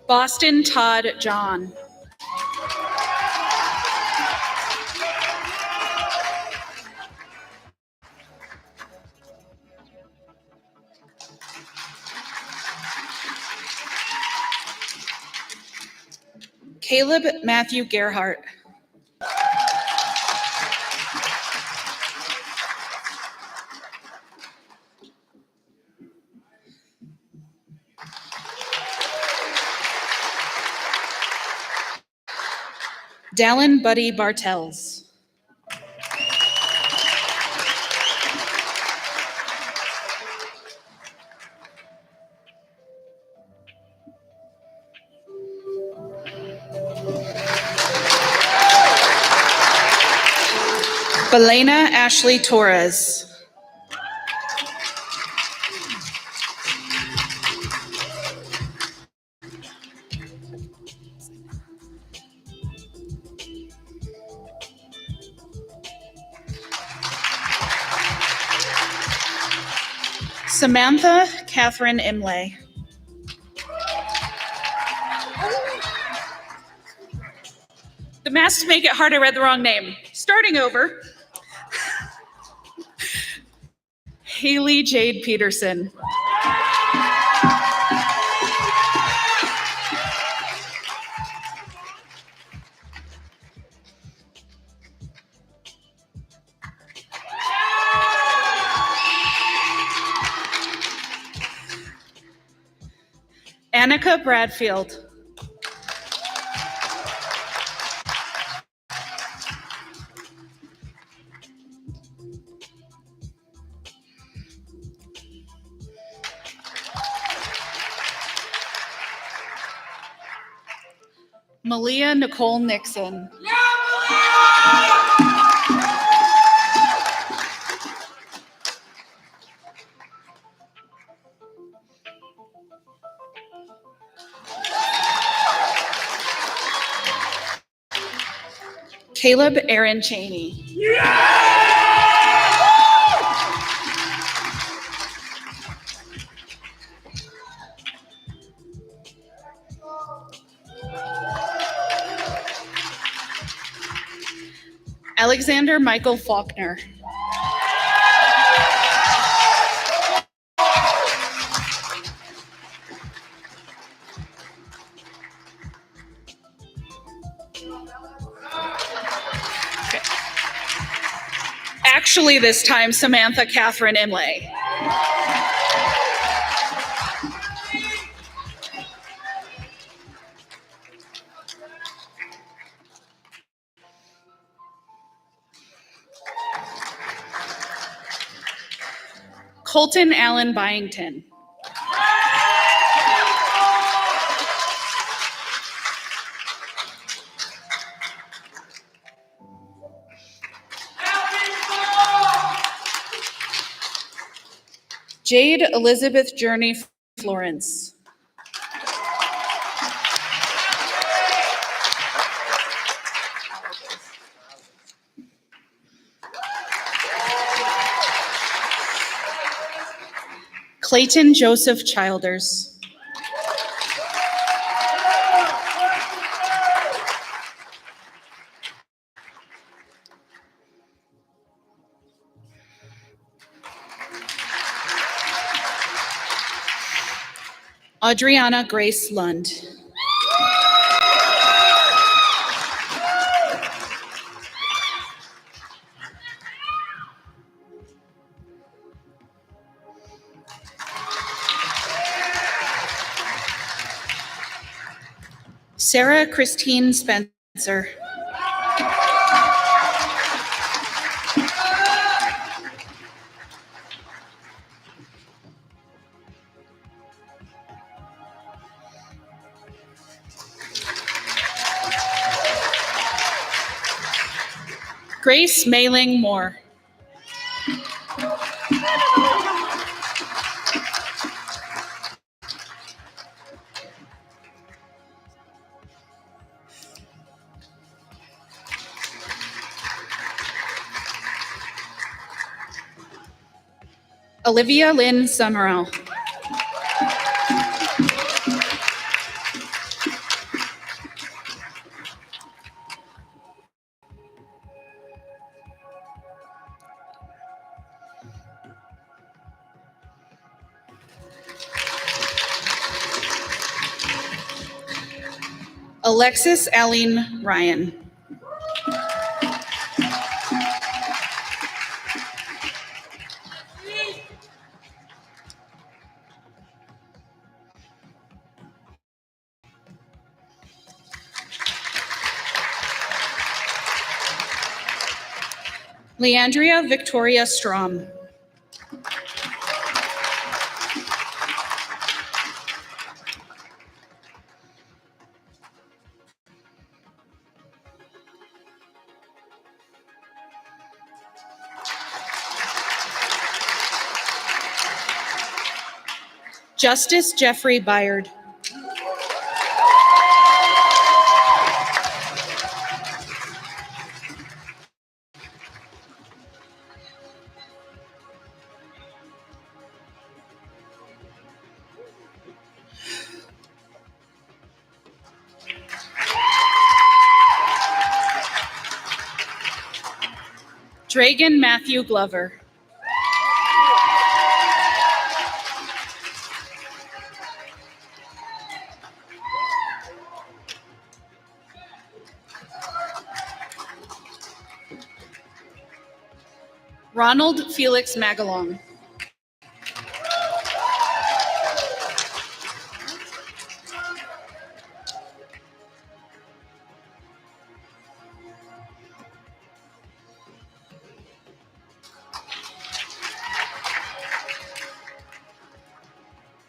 Boston Todd John. Caleb Matthew Gerhart. Dallin Buddy Bartels. Belena Ashley Torres. Samantha Catherine Imlay. The masks make it hard. I read the wrong name. Starting over. Haley Jade Peterson. Annika Bradfield. Malia Nicole Nixon. Caleb Aaron Cheney. Alexander Michael Faulkner. Actually, this time, Samantha Catherine Imlay. Colton Allen Byington. Jade Elizabeth Journey Florence. Clayton Joseph Childers. Adriana Grace Lund. Sarah Christine Spencer. Grace Mayling Moore. Olivia Lynn Summerall. Alexis Aline Ryan. Leandria Victoria Strom. Justice Jeffrey Byard. Dragan Matthew Glover. Ronald Felix Magalong.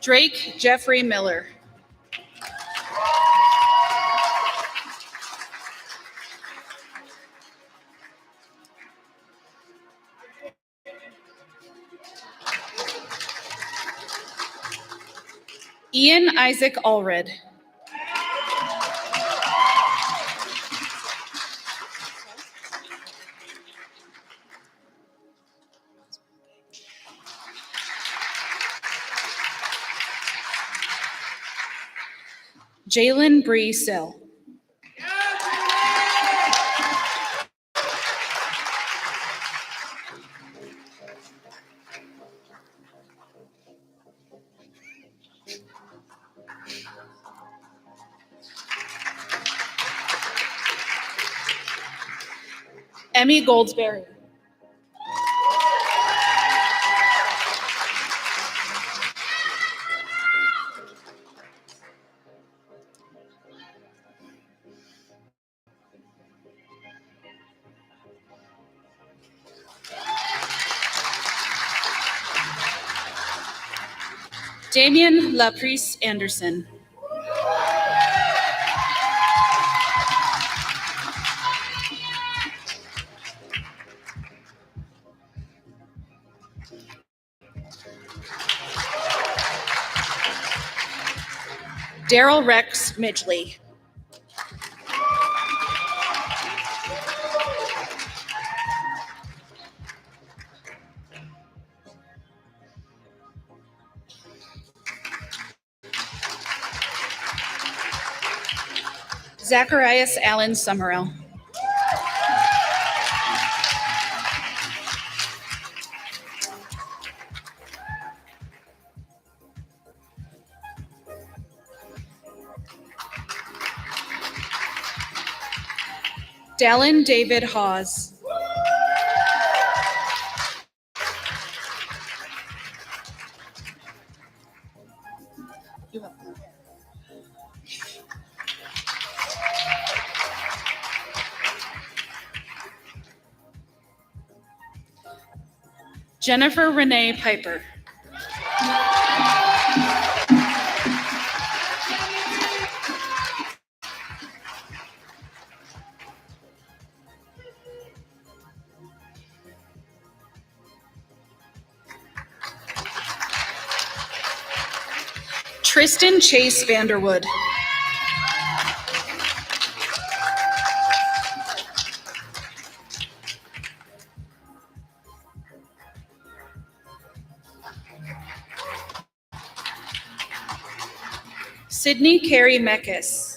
Drake Jeffrey Miller. Ian Isaac Allred. Jalen Bree Sill. Emmy Goldsberry. Damien Laprise Anderson. Daryl Rex Midgley. Zacharias Allen Summerell. Dallin David Hawes. Jennifer Renee Piper. Tristan Chase Vanderwood. Sydney Carey Meckes.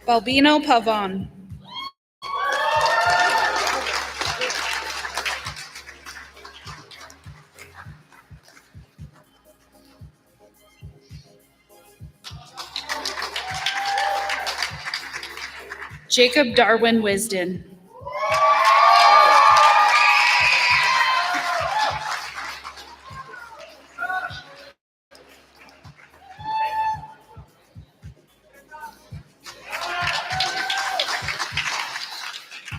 Balbino Pavon. Jacob Darwin Wisden.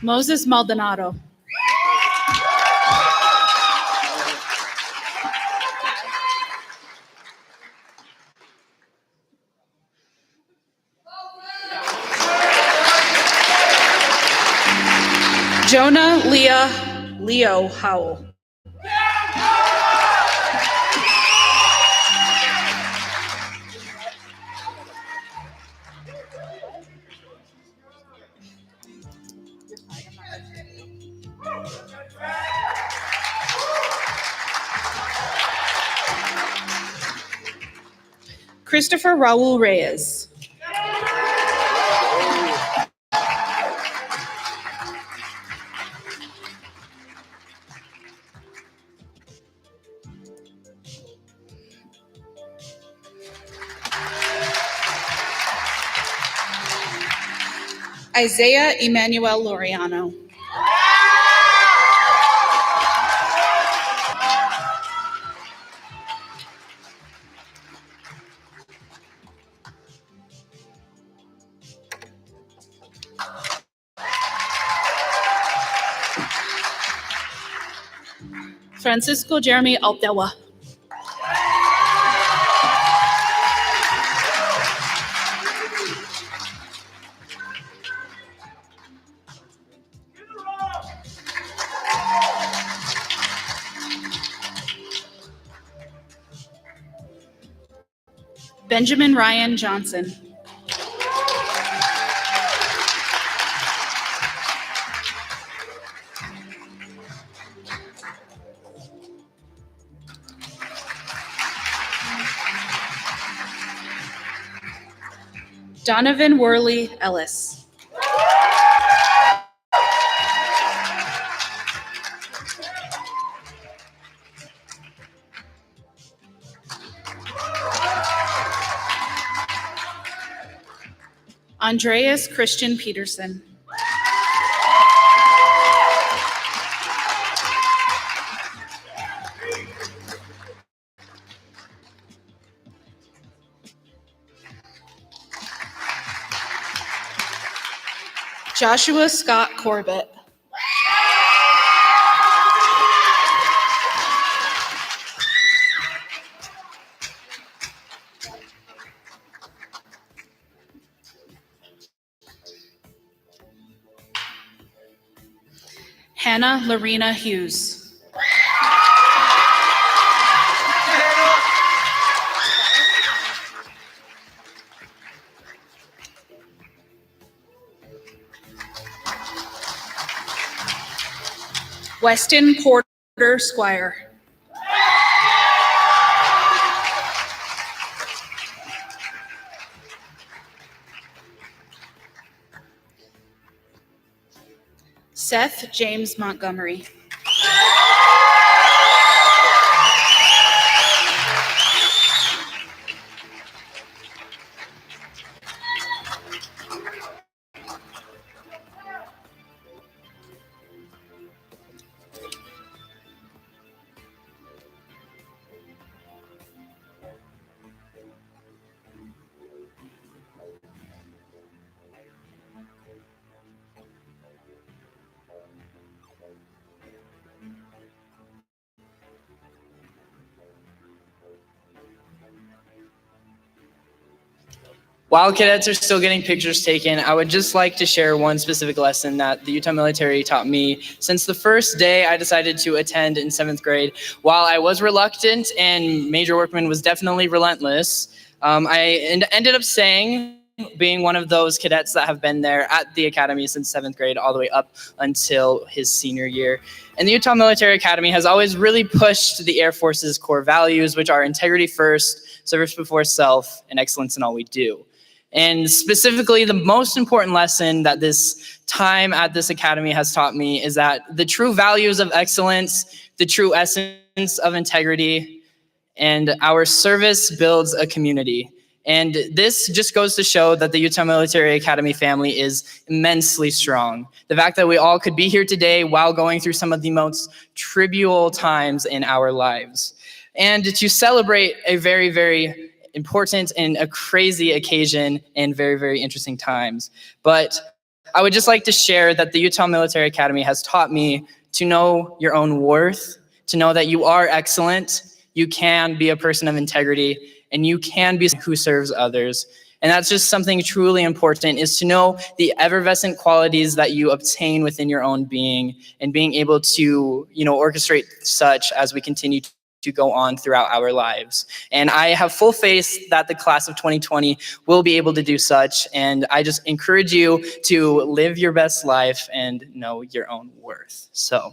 Moses Maldonado. Jonah Leah Leo Howell. Christopher Raul Reyes. Isaiah Emmanuel Loriano. Francisco Jeremy Altewa. Benjamin Ryan Johnson. Donovan Worley Ellis. Andreas Christian Peterson. Joshua Scott Corbett. Hannah Lorena Hughes. Weston Porter Squire. Seth James Montgomery. While cadets are still getting pictures taken, I would just like to share one specific lesson that the Utah military taught me since the first day I decided to attend in 7th grade. While I was reluctant and Major Workman was definitely relentless, I ended up staying, being one of those cadets that have been there at the academy since 7th grade all the way up until his senior year. And the Utah Military Academy has always really pushed the Air Force's core values, which are integrity first, service before self, and excellence in all we do. And specifically, the most important lesson that this time at this academy has taught me is that the true values of excellence, the true essence of integrity, and our service builds a community. And this just goes to show that the Utah Military Academy family is immensely strong. The fact that we all could be here today while going through some of the most trivial times in our lives. And to celebrate a very, very important and a crazy occasion and very, very interesting times. But I would just like to share that the Utah Military Academy has taught me to know your own worth, to know that you are excellent, you can be a person of integrity, and you can be who serves others. And that's just something truly important, is to know the effervescent qualities that you obtain within your own being and being able to, orchestrate such as we continue to go on throughout our lives. And I have full faith that the class of 2020 will be able to do such. And I just encourage you to live your best life and know your own worth. So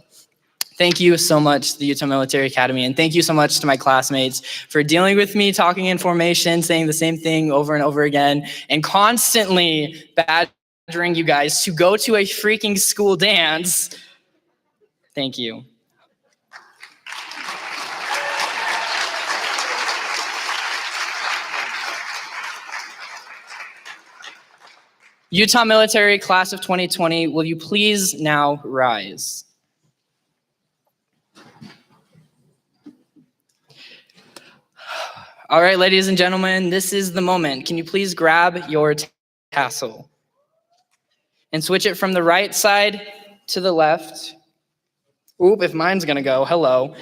thank you so much to the Utah Military Academy, and thank you so much to my classmates for dealing with me, talking in formation, saying the same thing over and over again, and constantly badgering you guys to go to a freaking school dance. Thank you. Utah Military Class of 2020, will you please now rise? All right, ladies and gentlemen, this is the moment. Can you please grab your tassel and switch it from the right side to the left? Oop, if mine's gonna go, hello.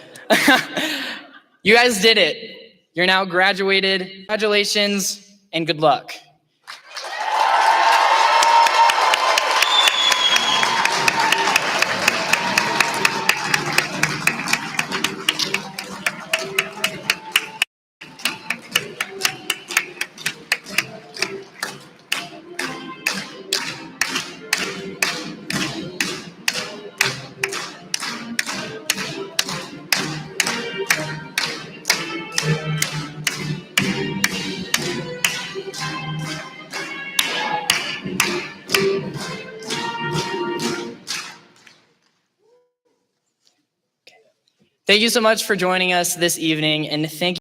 You guys did it. You're now graduated. Congratulations and good luck. Thank you so much for joining us this evening, and thank